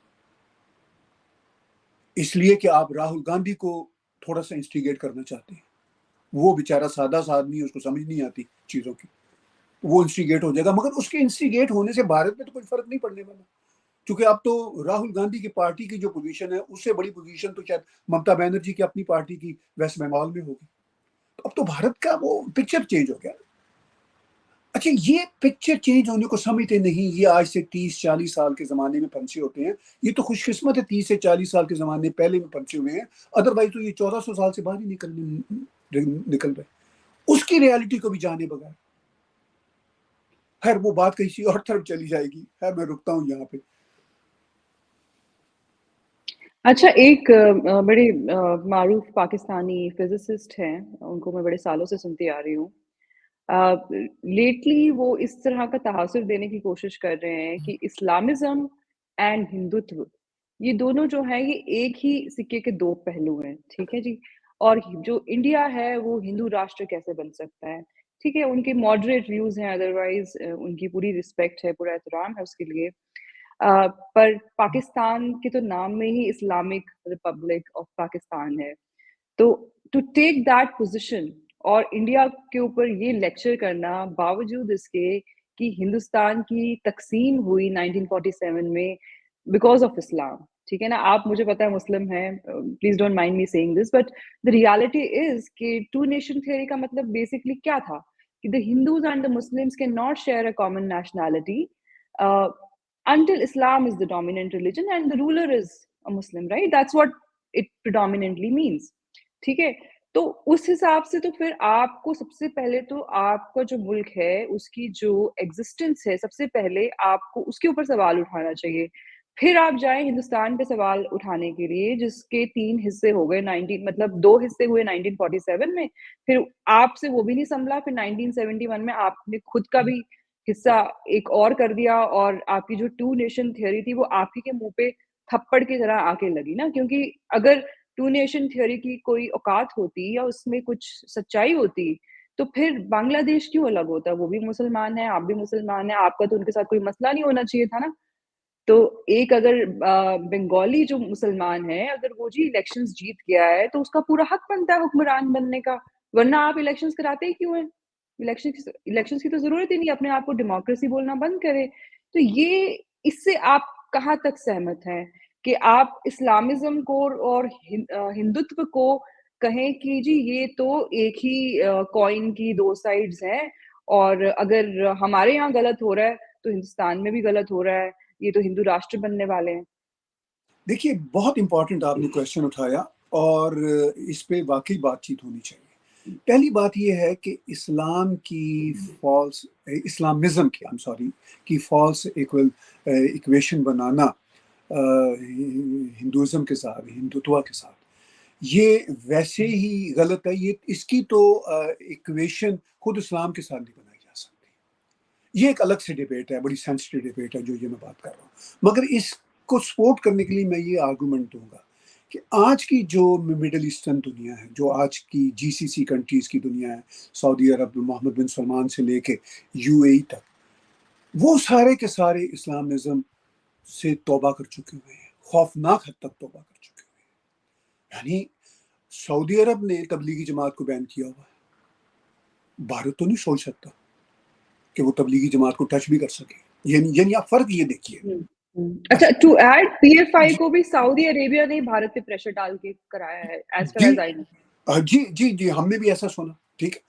اس لیے کہ آپ راہل گاندھی کو تھوڑا سا انسٹیگیٹ کرنا چاہتے ہیں. وہ بیچارہ سادہ سا آدمی، اس کو سمجھ نہیں آتی چیزوں کی. وہ انسٹیگیٹ ہو جائے گا، مگر اس کے انسٹیگیٹ ہونے سے بھارت میں تو کوئی فرق نہیں پڑنے والا، کیونکہ اب تو راہل گاندھی کی پارٹی کی جو پوزیشن ہے اس سے بڑی پوزیشن تو شاید ممتا بنرجی کی اپنی پارٹی کی ویسٹ بنگال میں ہوگی. تو اب تو بھارت کا وہ پکچر چینج ہو گیا. اچھا، یہ پکچر چینج ہونے کو سمجھتے نہیں، یہ آج سے 30-40 سال کے زمانے میں پنچے ہوتے ہیں. یہ تو خوش قسمت ہے 30 سے 40 سال کے زمانے پہلے میں پنچے ہوئے ہیں، ادروائز تو یہ 1400 سال سے باہر ہی نکل رہے اس کی ریالٹی کو بھی جانے بغیر. خیر وہ بات کسی اور طرف چلی جائے گی. خیر میں رکتا ہوں یہاں پہ. اچھا، ایک بڑے معروف پاکستانی فزسسٹ ہیں، ان کو میں بڑے سالوں سے سنتی آ رہی ہوں. لیٹلی وہ اس طرح کا تحاصر دینے کی کوشش کر رہے ہیں کہ اسلامزم اینڈ ہندوتو یہ دونوں جو ہیں یہ ایک ہی سکے کے دو پہلو ہیں. ٹھیک ہے جی. اور جو انڈیا ہے وہ ہندو راشٹر کیسے بن سکتا ہے. ٹھیک ہے، ان کے ماڈریٹ ویوز ہیں، ادروائز ان کی پوری رسپیکٹ ہے، پورا احترام ہے اس کے لیے. پر پاکستان کے تو نام میں ہی اسلامک ریپبلک آف پاکستان ہے. تو ٹو ٹیک دیٹ پوزیشن اور انڈیا کے اوپر یہ لیکچر کرنا باوجود اس کے کہ ہندوستان کی تقسیم ہوئی 1947 میں بیکاز آف اسلام. ٹھیک ہے نا، آپ مجھے پتا ہے مسلم ہیں، please don't mind me saying this, but the reality is کہ ٹو نیشن تھیوری کا مطلب بیسکلی کیا تھا کہ the Hindus and the Muslims can not share a common nationality until Islam is the dominant religion and the ruler is a Muslim, right? That's what it predominantly means. ٹھیک ہے، تو اس حساب سے تو پھر آپ کو سب سے پہلے تو آپ کا جو ملک ہے اس کی جو ایگزسٹنس ہے سب سے پہلے آپ کو اس کے اوپر سوال اٹھانا چاہیے. پھر آپ جائیں ہندوستان پہ سوال اٹھانے کے لیے جس کے 3 حصے ہو گئے، 19 مطلب 2 حصے ہوئے 1947 میں، پھر آپ سے وہ بھی نہیں سنبھلا، پھر 1971 میں آپ نے خود کا بھی حصہ ایک اور کر دیا، اور آپ کی جو ٹو نیشن تھیوری تھی وہ آپ ہی کے منہ پہ تھپڑ کی طرح آ کے لگی نا. کیونکہ اگر ٹو نیشن تھیوری کی کوئی اوقات ہوتی یا اس میں کچھ سچائی ہوتی تو پھر بنگلہ دیش کیوں الگ ہوتا؟ وہ بھی مسلمان ہیں، آپ بھی مسلمان ہیں، آپ کا تو ان کے ساتھ کوئی مسئلہ نہیں ہونا چاہیے تھا نا. تو ایک اگر بنگالی جو مسلمان ہے اگر وہ جی الیکشنز جیت گیا ہے تو اس کا پورا حق بنتا ہے حکمران بننے کا، ورنہ آپ الیکشنز کراتے ہی کیوں ہیں؟ الیکشن کی تو ضرورت ہی نہیں، اپنے آپ کو ڈیموکریسی بولنا بند کرے. تو یہ اس سے آپ کہاں تک سہمت ہیں کہ آپ اسلامزم کو اور ہندوتو کو کہیں کہ جی یہ تو ایک ہی کوائن کی دو سائڈز ہیں، اور اگر ہمارے یہاں غلط ہو رہا ہے تو ہندوستان میں بھی غلط ہو رہا ہے، یہ تو ہندو راشٹر بننے والے ہیں؟ دیکھیے بہت امپورٹنٹ آپ نے کویشچن اٹھایا اور اس پہ واقعی بات چیت ہونی چاہیے. پہلی بات یہ ہے کہ اسلام کی فالس اسلامزم کی فالس ایکویشن بنانا ہندوازم کے ساتھ، ہندوتوا کے ساتھ، یہ ویسے ہی غلط ہے. یہ اس کی تو ایکویشن خود اسلام کے ساتھ نہیں بنائی جا سکتی. یہ ایک الگ سے ڈیبیٹ ہے، بڑی سینسٹیو ڈیبیٹ ہے جو یہ میں بات کر رہا ہوں. مگر اس کو سپورٹ کرنے کے لیے میں یہ آرگومنٹ دوں گا کہ آج کی جو مڈل ایسٹرن دنیا ہے، جو آج کی جی سی سی کنٹریز کی دنیا ہے، سعودی عرب، محمد بن سلمان سے لے کے یو اے ای تک، وہ سارے کے سارے اسلامزم سے توبہ کر چکے ہوئے ہیں، خوفناک حد تک توبہ کر چکے ہوئے ہیں. یعنی سعودی عرب نے تبلیغی جماعت کو بین کیا ہوا ہے، بھارت تو نہیں سوچ سکتا کہ وہ تبلیغی جماعت کو ٹچ بھی کر سکے. یعنی آپ فرق یہ دیکھیے. اچھا، ٹو ایڈ پی ایف آئی کو بھی سعودی عربیہ نے بھارت پہ پریشر ڈال کے کرایا ہے ایز فار ایز آئی نو. جی ہم نے بھی ایسا سنا. ٹھیک ہے،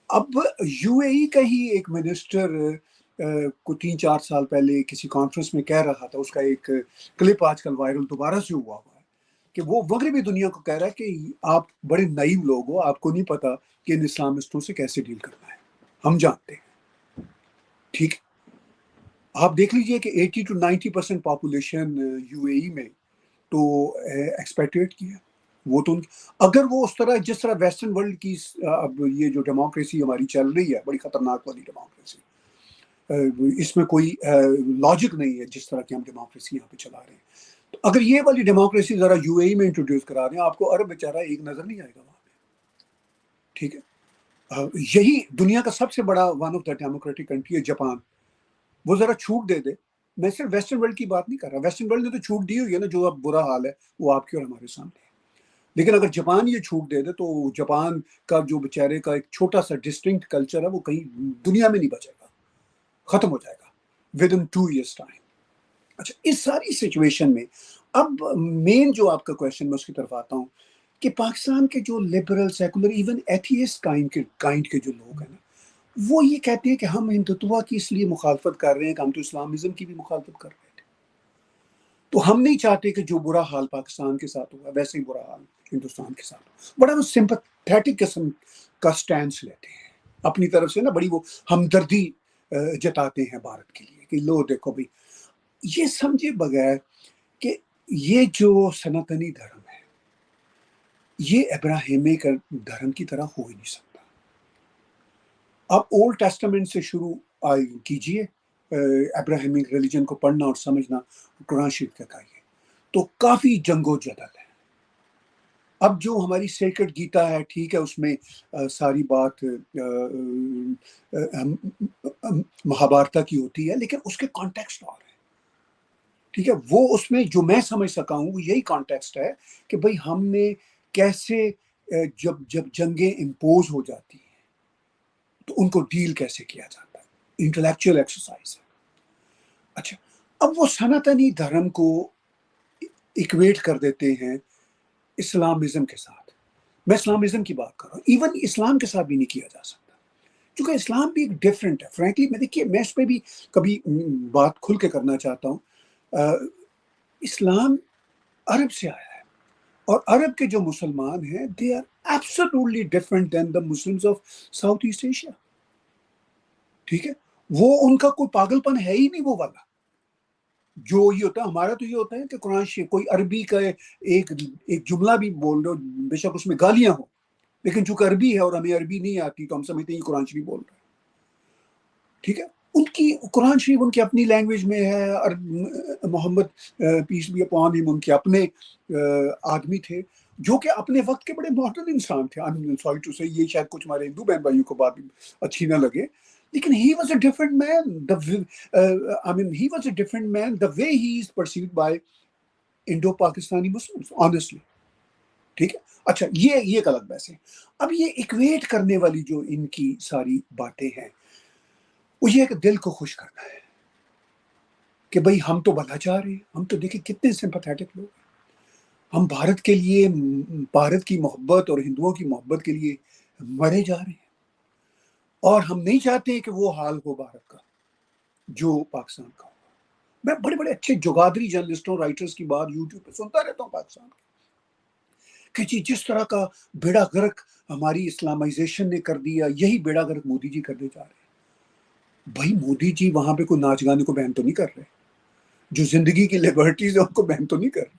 اب یو اے ای کا ہی ایک منسٹر کو 3-4 سال پہلے کسی کانفرنس میں کہہ رہا تھا، اس کا ایک کلپ آج کل وائرل دوبارہ سے ہوا ہے کہ وہ مغربی دنیا کو کہہ رہا ہے کہ آپ بڑے نائیو لوگ ہو، آپ کو نہیں پتا کہ ان اسلامسٹوں سے کیسے ڈیل کرنا ہے، ہم جانتے ہیں. ٹھیک، آپ دیکھ لیجئے کہ 80-90% پاپولیشن یو اے ای میں تو ایکسپیکٹریٹ کی ہے. وہ تو اگر وہ اس طرح جس طرح ویسٹرن ورلڈ کی اب یہ جو ڈیموکریسی ہماری چل رہی ہے، بڑی خطرناک والی ڈیموکریسی، اس میں کوئی لاجک نہیں ہے جس طرح کی ہم ڈیموکریسی یہاں پہ چلا رہے ہیں. تو اگر یہ والی ڈیموکریسی ذرا یو اے ای میں انٹروڈیوس کرا دیں، آپ کو عرب بیچارہ ایک نظر نہیں آئے گا وہاں پہ. ٹھیک ہے، یہی دنیا کا سب سے بڑا one of the democratic country ہے جاپان، وہ ذرا چھوٹ دے دے. میں صرف ویسٹرن ورلڈ کی بات نہیں کر رہا، ویسٹرن ورلڈ نے تو چھوٹ دی ہوئی ہے نا، جو اب برا حال ہے وہ آپ کے اور ہمارے سامنے ہے. لیکن اگر جاپان یہ چھوٹ دے دے تو جاپان کا جو بیچارے کا ایک چھوٹا سا ڈسٹنکٹ کلچر ہے وہ کہیں دنیا میں نہیں بچے گا، ختم ہو جائے گا ود ان 2 years ٹائم. اچھا اس ساری سچویشن میں اب مین جو آپ کا کویشچن میں اس کی طرف آتا ہوں کہ پاکستان کے جو liberal secular even atheist kind کے جو لوگ ہیں نا، وہ یہ کہتے ہیں کہ ہم ہندوتوا کی اس لیے مخالفت کر رہے ہیں کہ ہم تو اسلامزم کی بھی مخالفت کر رہے تھے، تو ہم نہیں چاہتے کہ جو برا حال پاکستان کے ساتھ ہوا ویسے ہی برا حال ہندوستان کے ساتھ ہو. بڑا وہ سمپتھیٹک قسم کا سٹینس لیتے ہیں اپنی طرف سے نا، بڑی وہ ہمدردی جتاتے ہیں بھارت کے لیے کہ لو دیکھو بھائی، یہ سمجھے بغیر کہ یہ جو سناتنی دھرم ہے یہ ابراہیمی دھرم کی طرح ہو ہی نہیں سکتا. آپ اولڈ ٹیسٹامنٹ سے شروع کیجئے ابراہیمک ریلیجن کو پڑھنا اور سمجھنا، قرآن شریف کا کہیے تو کافی جنگ و جدل ہے. اب جو ہماری سیکرڈ گیتا ہے ٹھیک ہے، اس میں ساری بات مہابھارتا کی ہوتی ہے، لیکن اس کے کانٹیکسٹ اور ہے، ٹھیک ہے. وہ اس میں جو میں سمجھ سکا ہوں وہ یہی کانٹیکسٹ ہے کہ بھئی ہم نے کیسے جب جنگیں امپوز ہو جاتی ہیں تو ان کو ڈیل کیسے کیا جاتا ہے، انٹلیکچوئل ایکسرسائز ہے. اچھا اب وہ سناتنی دھرم کو ایکویٹ کر دیتے ہیں اسلامزم کے ساتھ. میں اسلامزم کی بات کر رہا ہوں، ایون اسلام کے ساتھ بھی نہیں کیا جا سکتا، کیونکہ اسلام بھی ایک ڈفرینٹ ہے. فرینکلی میں دیکھیے میں اس پہ بھی کبھی بات کھل کے کرنا چاہتا ہوں. اسلام عرب سے آیا ہے اور عرب کے جو مسلمان ہیں they are absolutely different than the Muslims of South East Asia. ٹھیک ہے، وہ ان کا کوئی پاگل پن ہے ہی نہیں وہ والا جو یہ ہوتا ہے. ہمارا تو یہ ہوتا ہے کہ قرآن شریف کوئی عربی کا ایک جملہ بھی بول رہے ہو، بے شک اس میں گالیاں ہوں، لیکن چونکہ عربی ہے اور ہمیں عربی نہیں آتی تو ہم سمجھتے ہیں یہ قرآن شریف بول رہا ہے. ٹھیک ہے، ان کی قرآن شریف ان کی اپنی لینگویج میں ہے. محمد پیس بھی اپان ہم ان کے اپنے آدمی تھے جو کہ اپنے وقت کے بڑے ماڈرن انسان تھے. سوری ٹو سے یہ شاید کچھ ہمارے ہندو بہن بھائیوں کو بات اچھی نہ لگے، لیکن he was a different man. He was a different man the way he is perceived by Indo-Pakistani Muslims, honestly. ٹھیک ہے. اچھا یہ ایک الگ بحث ہے. اب یہ ایکویٹ کرنے والی جو ان کی ساری باتیں ہیں وہ یہ کہ دل کو خوش کرنا ہے کہ بھئی ہم تو بھلا چاہ رہے ہیں، ہم تو دیکھیں کتنے سمپیتھیٹک لوگ ہیں، ہم بھارت کے لیے، بھارت کی محبت اور ہندوؤں کی محبت کے لیے مرے جا رہے ہیں، اور ہم نہیں چاہتے کہ وہ حال ہو بھارت کا جو پاکستان کا ہو. میں بڑے بڑے اچھے جگادری جرنلسٹوں رائٹرز کی بات یوٹیوب پہ سنتا رہتا ہوں پاکستان کی، کہ جی جس طرح کا بیڑا غرق ہماری اسلامائزیشن نے کر دیا، یہی بیڑا غرق مودی جی کرنے جا رہے ہیں. بھائی مودی جی وہاں پہ کوئی ناچ گانے کو بین تو نہیں کر رہے، جو زندگی کی لبرٹیز ہیں ان کو بین تو نہیں کر رہے.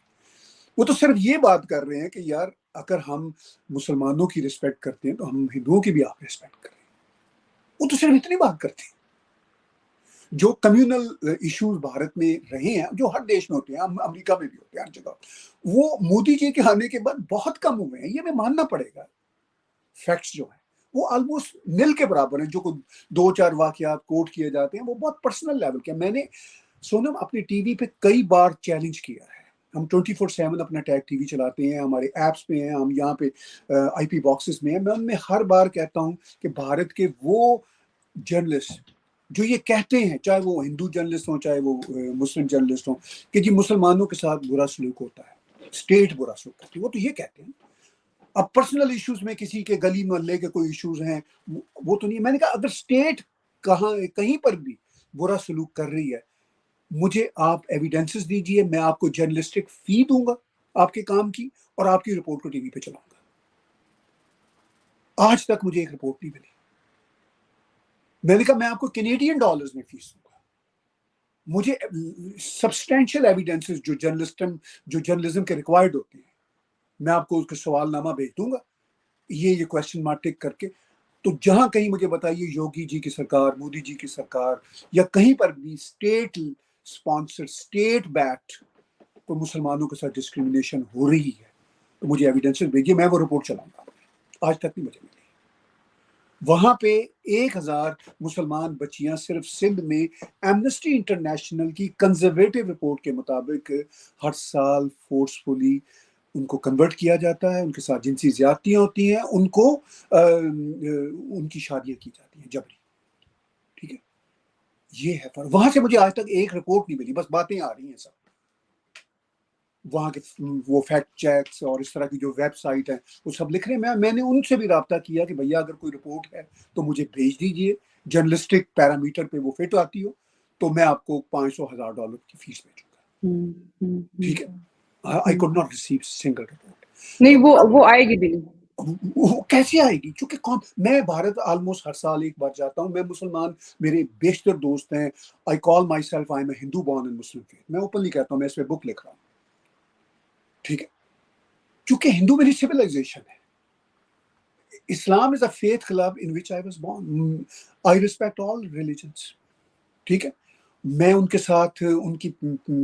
وہ تو صرف یہ بات کر رہے ہیں کہ یار اگر ہم مسلمانوں کی رسپیکٹ کرتے ہیں تو ہم ہندوؤں کی بھی آپ رسپیکٹ کریں. وہ تو صرف اتنی بات کرتے ہیں. جو کمیونل ایشوز بھارت میں رہے ہیں، جو ہر دیش میں ہوتے ہیں، امریکہ میں بھی ہوتے ہیں، ہر جگہ، وہ مودی جی کے آنے کے بعد بہت کم ہوئے ہیں. یہ ہمیں ماننا پڑے گا. فیکٹس جو ہیں وہ آلموسٹ نل کے برابر ہیں. جو کوئی 2-4 واقعات کوٹ کیے جاتے ہیں وہ بہت پرسنل لیول کے. میں نے سونم اپنی ٹی وی پہ کئی بار چیلنج کیا ہے. ہم 24/7 اپنا ٹیگ ٹی وی چلاتے ہیں، ہمارے ایپس میں ہیں، ہم یہاں پہ آئی پی باکسز میں ہیں. میں ان میں ہر بار کہتا ہوں کہ بھارت کے وہ جرنلسٹ جو یہ کہتے ہیں، چاہے وہ ہندو جرنلسٹ ہوں چاہے وہ مسلم جرنلسٹ ہوں، کہ جی مسلمانوں کے ساتھ برا سلوک ہوتا ہے، اسٹیٹ برا سلوک کرتی ہے، وہ تو یہ کہتے ہیں. اب پرسنل ایشوز میں کسی کے گلی محلے کے کوئی ایشوز ہیں وہ تو نہیں. میں نے کہا اگر اسٹیٹ کہیں پر بھی برا سلوک کر رہی ہے، مجھے آپ ایویڈنسز دیجئے، میں آپ کو جرنلسٹک فی دوں گا آپ کے کام کی، اور آپ کی رپورٹ کو ٹی وی پہ چلاؤں گا. آج تک مجھے ایک رپورٹ نہیں ملی. میں نے کہا میں آپ کو کینیڈین ڈالرز میں فیس دوں گا. مجھے سبسٹینشیل ایویڈنسز جو جرنلزم کے ریکوائرڈ ہوتے ہیں، میں آپ کو اس کا سوال نامہ بھیج دوں گا، یہ کویشچن مارک ٹک کر کے. تو جہاں کہیں مجھے بتائیے یوگی جی کی سرکار، مودی جی کی سرکار، یا کہیں پر بھی اسٹیٹ اسپانسر، اسٹیٹ بیکڈ کوئی مسلمانوں کے ساتھ ڈسکریمنیشن ہو رہی ہے، تو مجھے ایویڈنسز بھیجیے، میں وہ رپورٹ چلاؤں گا. آج تک نہیں مجھے ملی. وہاں پہ 1000 مسلمان بچیاں صرف سندھ میں ایمنسٹی انٹرنیشنل کی کنزرویٹو رپورٹ کے مطابق ہر سال فورسفلی ان کو کنورٹ کیا جاتا ہے، ان کے ساتھ جنسی زیادتیاں ہوتی ہیں، ان کو ان کی شادیاں کی جاتی ہیں جبری. ٹھیک ہے، یہ ہے فرق. وہاں سے مجھے آج تک ایک رپورٹ نہیں ملی، بس باتیں آ رہی ہیں سب. وہاں کے وہ فیکٹ چیکس اور اس طرح کی جو ویب سائٹ ہیں وہ سب لکھ رہے ہیں. میں نے ان سے بھی رابطہ کیا کہ بھیا اگر کوئی رپورٹ ہے تو مجھے بھیج دیجئے، جرنلسٹک پیرامیٹر پہ وہ فٹ آتی ہو تو میں آپ کو $500,000 کی فیس بھیجوں گا. ٹھیک ہے، I could not receive single report. نہیں وہ آئے گی بھی نہیں. وہ کیسے آئے گی؟ چونکہ میں بھارت آلموسٹ ہر سال ایک بار جاتا ہوں. میں مسلمان، میرے بیشتر دوست ہیں. I call myself I'm a Hindu born in Muslim faith. میں اوپنلی کہتا ہوں، میں اس پہ بک لکھ رہا ہوں. ٹھیک ہے، چونکہ ہندو میری سویلائزیشن ہے. Islam is a faith club in which I was born. I respect all religions. ٹھیک ہے، میں ان کے ساتھ ان کی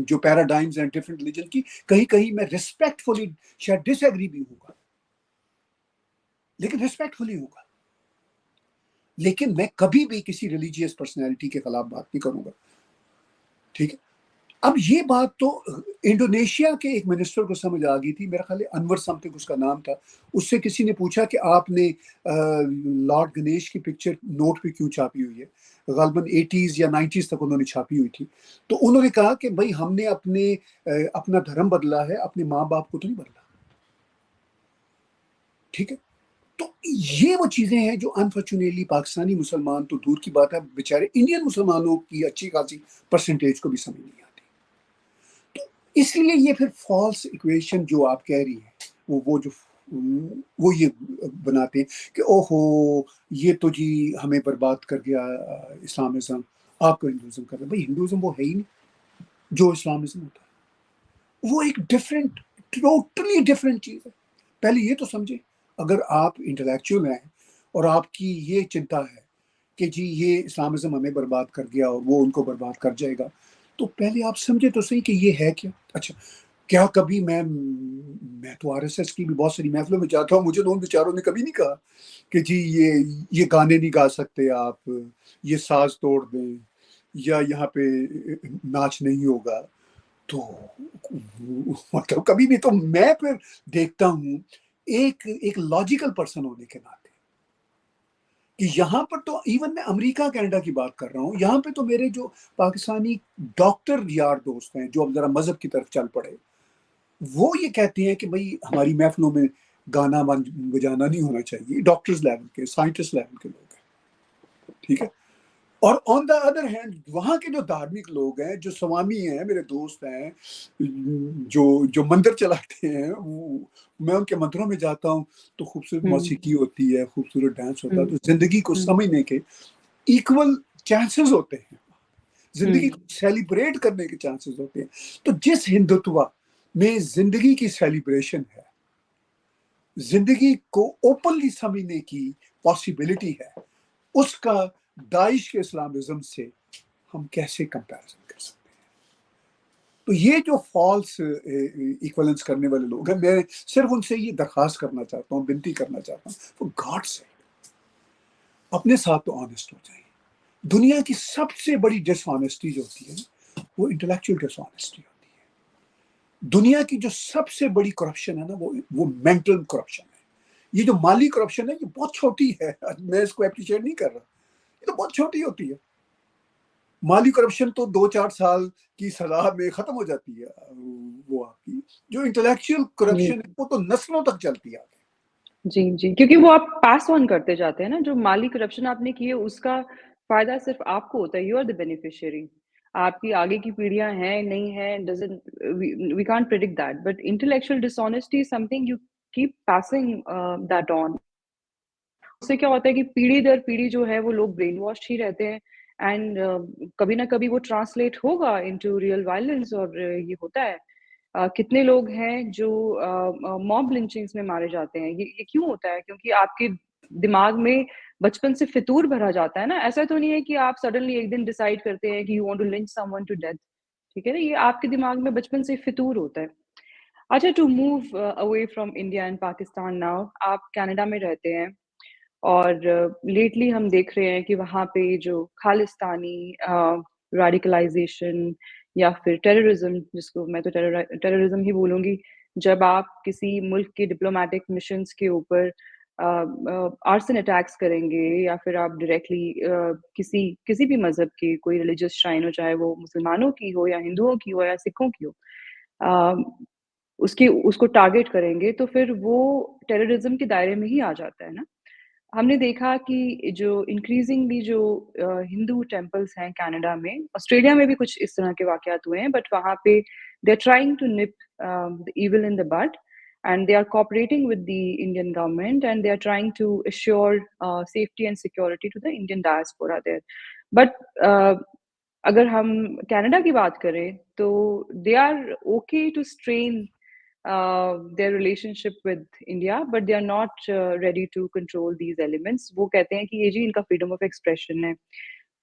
جو پیراڈائمز ہیں ڈفرینٹ ریلیجن کی، کہیں میں ریسپیکٹفلی شاید ڈس ایگری بھی ہوگا، لیکن ریسپیکٹفلی ہوگا. لیکن میں کبھی بھی کسی ریلیجیس پرسنالٹی کے خلاف بات نہیں کروں گا. ٹھیک ہے، اب یہ بات تو انڈونیشیا کے ایک منسٹر کو سمجھ آ گئی تھی، میرا خیال ہے انور سم تھنگ اس کا نام تھا. اس سے کسی نے پوچھا کہ آپ نے لارڈ گنیش کی پکچر نوٹ پہ کیوں چھاپی ہوئی ہے؟ غالباً 80s یا 90s تک انہوں نے چھاپی ہوئی تھی. تو انہوں نے کہا کہ بھائی ہم نے اپنا دھرم بدلا ہے، اپنے ماں باپ کو تو نہیں بدلا. ٹھیک ہے، تو یہ وہ چیزیں ہیں جو انفارچونیٹلی پاکستانی مسلمان تو دور کی بات ہے، بیچارے انڈین مسلمانوں کی اچھی خاصی پرسنٹیج کو بھی سمجھ نہیں آتی. تو اس لیے یہ پھر فالس ایکویشن جو آپ کہہ رہی ہیں، وہ یہ بناتے ہیں کہ اوہو یہ تو جی ہمیں برباد کر گیا اسلامزم، آپ کو ہندوازم کر رہے ہیں. بھائی ہندوازم وہ ہے ہی نہیں جو اسلامزم ہوتا ہے، وہ ایک ڈفرینٹ، ٹوٹلی ڈفرینٹ چیز ہے. پہلے یہ تو سمجھیں، اگر آپ انٹلیکچوئل ہیں اور آپ کی یہ چنتا ہے کہ جی یہ اسلامزم ہمیں برباد کر گیا اور وہ ان کو برباد کر جائے گا، تو پہلے آپ سمجھے تو صحیح کہ یہ ہے کیا. اچھا، کیا کبھی میں تو RSS کی بھی بہت ساری محفلوں میں جاتا ہوں، مجھے تو ان بیچاروں نے کبھی نہیں کہا کہ جی یہ گانے نہیں گا سکتے آپ، یہ ساز توڑ دیں، یا یہاں پہ ناچ نہیں ہوگا. تو مطلب کبھی نہیں. تو میں پھر دیکھتا ہوں ایک لاجیکل پرسن ہونے کے ناطے کہ یہاں پر تو ایون میں امریکہ کینیڈا کی بات کر رہا ہوں، یہاں پہ تو میرے جو پاکستانی ڈاکٹر یار دوست ہیں جو اب ذرا مذہب کی طرف چل پڑے، وہ یہ کہتے ہیں کہ بھائی ہماری محفلوں میں گانا بجانا نہیں ہونا چاہیے. ڈاکٹرز لیول کے، سائنٹسٹ لیول کے لوگ ہیں. ٹھیک ہے، اور آن دا ادر ہینڈ وہاں کے جو دھارمک لوگ ہیں، جو سوامی ہیں، میرے دوست ہیں جو مندر چلاتے ہیں، میں ان کے مندروں میں جاتا ہوں تو خوبصورت موسیقی ہوتی ہے، خوبصورت ڈانس ہوتا ہے. تو زندگی کو سمجھنے کے ایکول چانسز ہوتے ہیں، زندگی کو سیلیبریٹ کرنے کے چانسز ہوتے ہیں. تو جس ہندوتوا میں زندگی کی سیلیبریشن ہے، زندگی کو اوپنلی سمجھنے کی پاسبلٹی ہے، اس کا داعش کے اسلامزم سے ہم کیسے کمپیریزن کر سکتے ہیں؟ تو یہ جو فالس ایکولنس کرنے والے لوگ ہیں، میں صرف ان سے یہ درخواست کرنا چاہتا ہوں، بنتی کرنا چاہتا ہوں، فار گاڈ سے اپنے ساتھ تو آنیسٹ ہو جائیں. دنیا کی سب سے بڑی ڈس آنیسٹی جو ہوتی ہے وہ انٹلیکچوئل ڈس آنیسٹی ہوتی ہے. دنیا کی جو سب سے بڑی کرپشن ہے نا، وہ مینٹل کرپشن ہے. یہ جو مالی کرپشن ہے یہ بہت چھوٹی ہے، میں اس کو اپریشیٹ نہیں کر رہا، یہ تو بہت چھوٹی ہوتی ہے. مالی کرپشن تو 2-4 سال کی سزا میں ختم ہو جاتی ہے. وہ آپ کی جو انٹلیکچوئل کرپشن ہے وہ تو نسلوں تک چلتی ہے. جی کیونکہ وہ آپ پاس آن کرتے جاتے ہیں نا. جو مالی کرپشن آپ نے کی ہے اس کا فائدہ صرف آپ کو ہوتا ہے. You are the beneficiary. آپ کی آگے کی پیڑھیاں ہیں نہیں ہیں، we can't predict that. But intellectual dishonesty is something you keep passing that on. اس سے کیا ہوتا ہے کہ پیڑھی در پیڑھی جو ہے وہ لوگ برین واش ہی رہتے ہیں، اینڈ کبھی نہ کبھی وہ ٹرانسلیٹ ہوگا انٹو ریئل وائلنس. اور یہ ہوتا ہے. کتنے لوگ ہیں جو موب لنچنگز میں مارے جاتے ہیں. یہ کیوں ہوتا ہے؟ کیونکہ آپ کے دماغ میں بچپن سے فطور بھرا جاتا ہے نا. ایسا تو نہیں ہے کہ آپ سڈنلی ایک دن ڈیسائیڈ کرتے ہیں کہ you want to lynch someone to death. ٹھیک ہے نا، یہ آپ کے دماغ میں بچپن سے فطور ہوتا ہے. اچھا، to move away from India and Pakistan now, آپ کینیڈا میں رہتے ہیں اور لیٹلی ہم دیکھ رہے ہیں کہ وہاں پہ جو خالستانی ریڈیکلائزیشن یا پھر ٹیررزم، جس کو میں تو ٹیررزم ہی بولوں گی، جب آپ کسی ملک کے ڈپلومیٹک مشنز کے اوپر آرسن اٹیکس کریں گے یا پھر آپ ڈائریکٹلی کسی بھی مذہب کی کوئی ریلیجیس شرائن ہو، چاہے وہ مسلمانوں کی ہو یا ہندوؤں کی ہو یا سکھوں کی ہو، اس کو ٹارگیٹ کریں گے تو پھر وہ ٹیررزم کے دائرے میں ہی آ جاتا ہے نا. ہم نے دیکھا کہ جو انکریزنگلی جو ہندو ٹیمپلس ہیں کینیڈا میں، آسٹریلیا میں بھی کچھ اس طرح کے واقعات ہوئے ہیں، بٹ وہاں پہ they are trying to nip the evil in the bud, and they are cooperating with the Indian government, and they are trying to assure safety and security to the Indian diaspora there. But اگر ہم Canada کی بات کریں تو they are okay to strain their relationship with India, but they are not ready to control these elements. وہ کہتے ہیں کہ یہ جی ان کا freedom of expression ہے.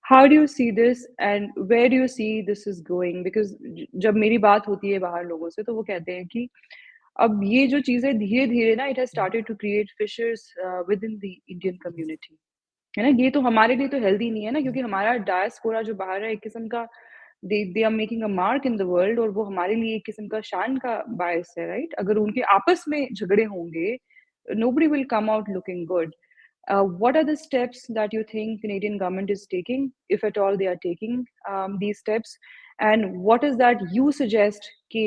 How do you see this and where do you see this is going? Because جب میری بات ہوتی ہے باہر لوگوں سے تو وہ کہتے ہیں کہ اب یہ جو چیزیں دھیرے دھیرے نا it has started to create fissures within the Indian community. ہے نا، یہ تو ہمارے لیے تو ہیلدی نہیں ہے نا، کیونکہ ہمارا ڈائسپورا جو باہر ہے ایک قسم کا they are making a mark in the world، اور وہ ہمارے لیے ایک قسم کا شان کا باعث ہے، رائٹ. اگر ان کے آپس میں جھگڑے ہوں گے nobody will come out looking good. What are the steps that you think Canadian government is taking, if at all they are taking these steps, and what is that you suggest کہ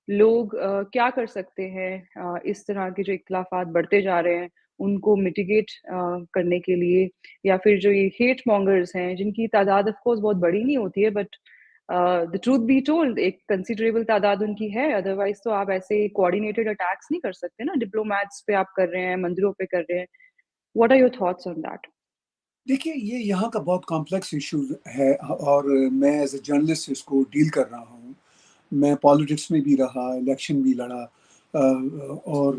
لوگ کیا کر سکتے ہیں اس طرح کے جو اختلافات بڑھتے جا رہے ہیں ان کو میٹیگیٹ کرنے کے لیے، یا پھر جو یہ ہیٹ مانگرز ہیں جن کی تعداد آف کورس بہت بڑی نہیں ہوتی ہے، but the truth be told ایک کنسیڈریبل تعداد ان کی ہے، ادروائز تو آپ ایسے کوآرڈینیٹڈ اٹیکس نہیں کر سکتے نا، ڈپلومیٹس پہ آپ کر رہے ہیں، مندروں پہ کر رہے ہیں. What are your thoughts on that? دیکھیے یہ یہاں کا بہت کمپلیکس ایشو ہے، اور میں ایز اے جرنلسٹ اس کو ڈیل کر رہا ہوں. میں پالیٹکس میں بھی رہا، الیکشن بھی لڑا، اور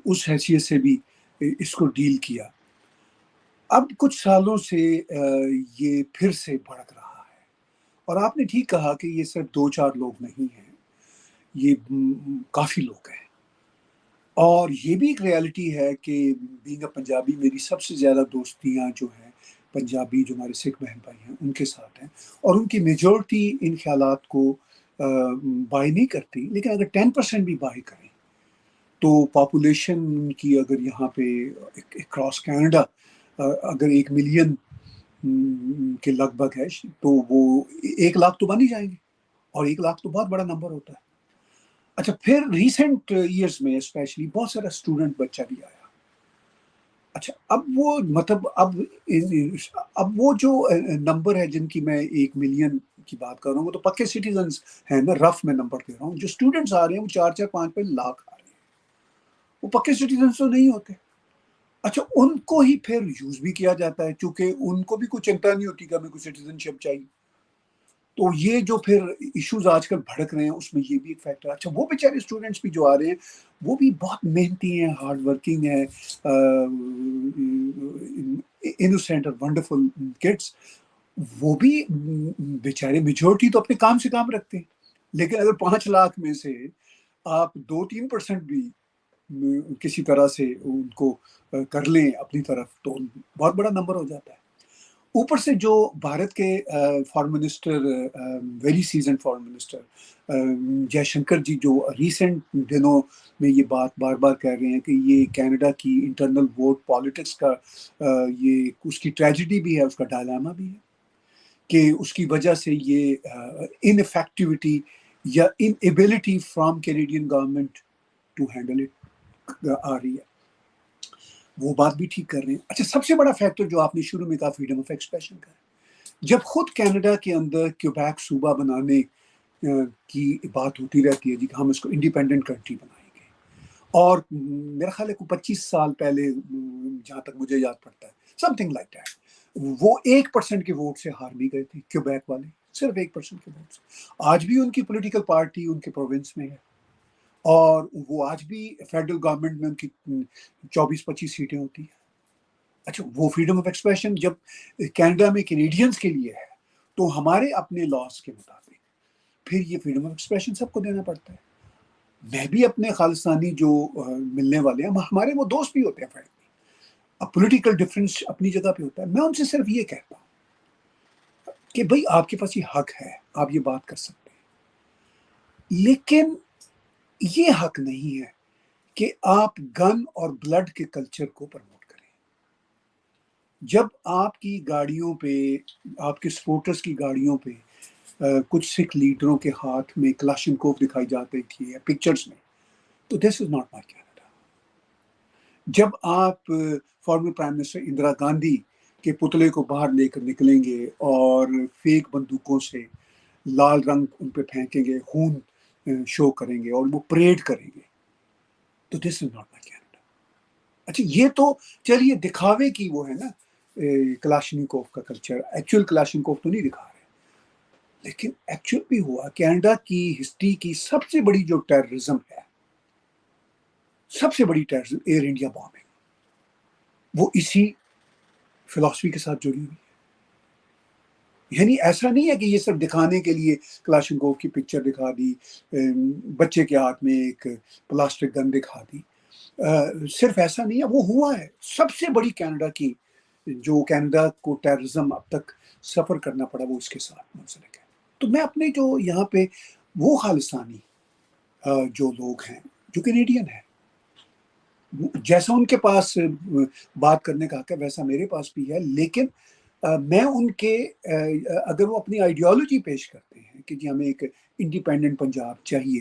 اس حیثیت سے بھی اس کو ڈیل کیا. اب کچھ سالوں سے یہ پھر سے بھڑک رہا ہے، اور آپ نے ٹھیک کہا کہ یہ صرف 2-4 لوگ نہیں ہیں، یہ کافی لوگ ہیں. اور یہ بھی ایک ریالٹی ہے کہ بینگ اے پنجابی میری سب سے زیادہ دوستیاں جو ہیں پنجابی جو ہمارے سکھ بہن بھائی ہیں ان کے ساتھ ہیں، اور ان کی میجورٹی ان خیالات کو بائی نہیں کرتی. لیکن اگر 10% بھی بائی کریں تو پاپولیشن کی اگر یہاں پہ اکراس کینیڈا اگر 1 ملین کے لگ بھگ ہے تو وہ 1 لاکھ تو بن ہی جائیں گے، اور 1 لاکھ تو بہت بڑا نمبر ہوتا ہے. اچھا، پھر ریسنٹ ایئرز میں اسپیشلی بہت سارا اسٹوڈنٹ بچہ بھی آیا. اچھا، اب وہ مطلب اب وہ جو نمبر ہے جن کی میں 1 ملین کی بات کر رہا ہوں، وہ تو پکے سٹیزنز ہیں نا، رف میں نمبر دے رہا ہوں. جو اسٹوڈنٹس آ رہے ہیں وہ 4-4 5-5 لاکھ آ رہے ہیں، وہ پکے سٹیزنز تو نہیں ہوتے. اچھا، ان کو ہی پھر یوز بھی کیا جاتا ہے، چونکہ ان کو بھی کوئی چنتا نہیں ہوتی کہ ہمیں کوئی سٹیزن شپ چاہیے. تو یہ جو پھر ایشوز آج کل بھڑک رہے ہیں اس میں یہ بھی ایک فیکٹر. اچھا، وہ بیچارے اسٹوڈنٹس بھی جو آ رہے ہیں وہ بھی بہت محنتی ہیں، ہارڈ ورکنگ ہیں، انوسینٹ اور ونڈرفل کڈس. وہ بھی بیچارے میجورٹی تو اپنے کام سے کام رکھتے ہیں، لیکن اگر 5 لاکھ میں سے آپ 2-3% بھی کسی طرح سے ان کو کر لیں اپنی طرف تو بہت بڑا نمبر ہو جاتا ہے. اوپر سے جو بھارت کے foreign minister, very seasoned foreign minister Jaishankar ji, جو ریسنٹ دنوں میں یہ بات بار بار کہہ رہے ہیں کہ یہ کینیڈا کی انٹرنل ووٹ پالیٹکس کا یہ اس کی ٹریجڈی بھی ہے، اس کا ڈائلاما بھی ہے کہ اس کی وجہ سے یہ ان افیکٹیوٹی یا inability from Canadian government to handle it آ رہی ہے. وہ بات بھی ٹھیک کر رہے ہیں. اچھا، سب سے بڑا فیکٹر جو آپ نے شروع میں کہا فریڈم آف ایکسپریشن کا ہے. جب خود کینیڈا کے اندر کیوبیک صوبہ بنانے کی بات ہوتی رہتی ہے جی کہ ہم اس کو انڈیپینڈنٹ کنٹری بنائیں گے، اور میرا خیال ہے کہ 25 سال پہلے جہاں تک مجھے یاد پڑتا ہے سم تھنگ لائک دیٹ، وہ 1% کے ووٹ سے ہار بھی گئے تھے کیوبیک والے، صرف 1% کے ووٹ سے. آج بھی ان کی پولیٹیکل پارٹی ان کے پروونس میں ہے، اور وہ آج بھی فیڈرل گورنمنٹ میں ان کی 24-25 سیٹیں ہوتی ہیں. اچھا، وہ فریڈم آف ایکسپریشن جب کینیڈا میں کینیڈینز کے لیے ہے تو ہمارے اپنے لاس کے مطابق پھر یہ فریڈم آف ایکسپریشن سب کو دینا پڑتا ہے. میں بھی اپنے خالصانی جو ملنے والے ہیں ہمارے وہ دوست بھی ہوتے ہیں فرینڈ، اب پولیٹیکل ڈفرینس اپنی جگہ پہ ہوتا ہے. میں ان سے صرف یہ کہتا ہوں کہ بھائی آپ کے پاس یہ حق ہے، آپ یہ بات کر سکتے ہیں، لیکن یہ حق نہیں ہے کہ آپ گن اور بلڈ کے کلچر کو پروموٹ کریں. جب آپ کی گاڑیوں پہ، آپ کے سپورٹرز کی گاڑیوں پہ کچھ سکھ لیڈروں کے ہاتھ میں کلاشنکوف دکھائی جاتی تھی پکچرز میں، تو دس از ناٹ مائی کینیڈا. جب آپ former prime minister Indira Gandhi کے پتلے کو باہر لے کر نکلیں گے اور فیک بندوقوں سے لال رنگ ان پہ پھینکیں گے، خون شو کریں گے اور وہ پریڈ کریں گے، تو دس از ناٹ مائی کینیڈا. اچھا یہ تو چلیے دکھاوے کی وہ ہے نا کلاشنکوف کا کلچر، ایکچوئل کلاشنکوف تو نہیں دکھا رہے، لیکن ایکچوئل بھی ہوا. کینیڈا کی ہسٹری کی سب سے بڑی جو ٹیررزم ہے، سب سے بڑی ٹیررزم ایئر انڈیا بامبنگ، وہ اسی فلاسفی کے ساتھ جڑی ہوئی. یعنی ایسا نہیں ہے کہ یہ سب دکھانے کے لیے کلاشنکوف کی پکچر دکھا دی، بچے کے ہاتھ میں ایک پلاسٹک گن دکھا دی. صرف ایسا نہیں ہے، وہ ہوا ہے. سب سے بڑی کینیڈا کی جو کینیڈا کو ٹیررزم اب تک سفر کرنا پڑا وہ اس کے ساتھ منسلک ہے. تو میں اپنے جو یہاں پہ وہ خالصانی جو لوگ ہیں جو کینیڈین ہیں، جیسا ان کے پاس بات کرنے کا حق ہے ویسا میرے پاس بھی ہے، لیکن میں ان کے اگر وہ اپنی آئیڈیالوجی پیش کرتے ہیں کہ جی ہمیں ایک انڈیپینڈنٹ پنجاب چاہیے،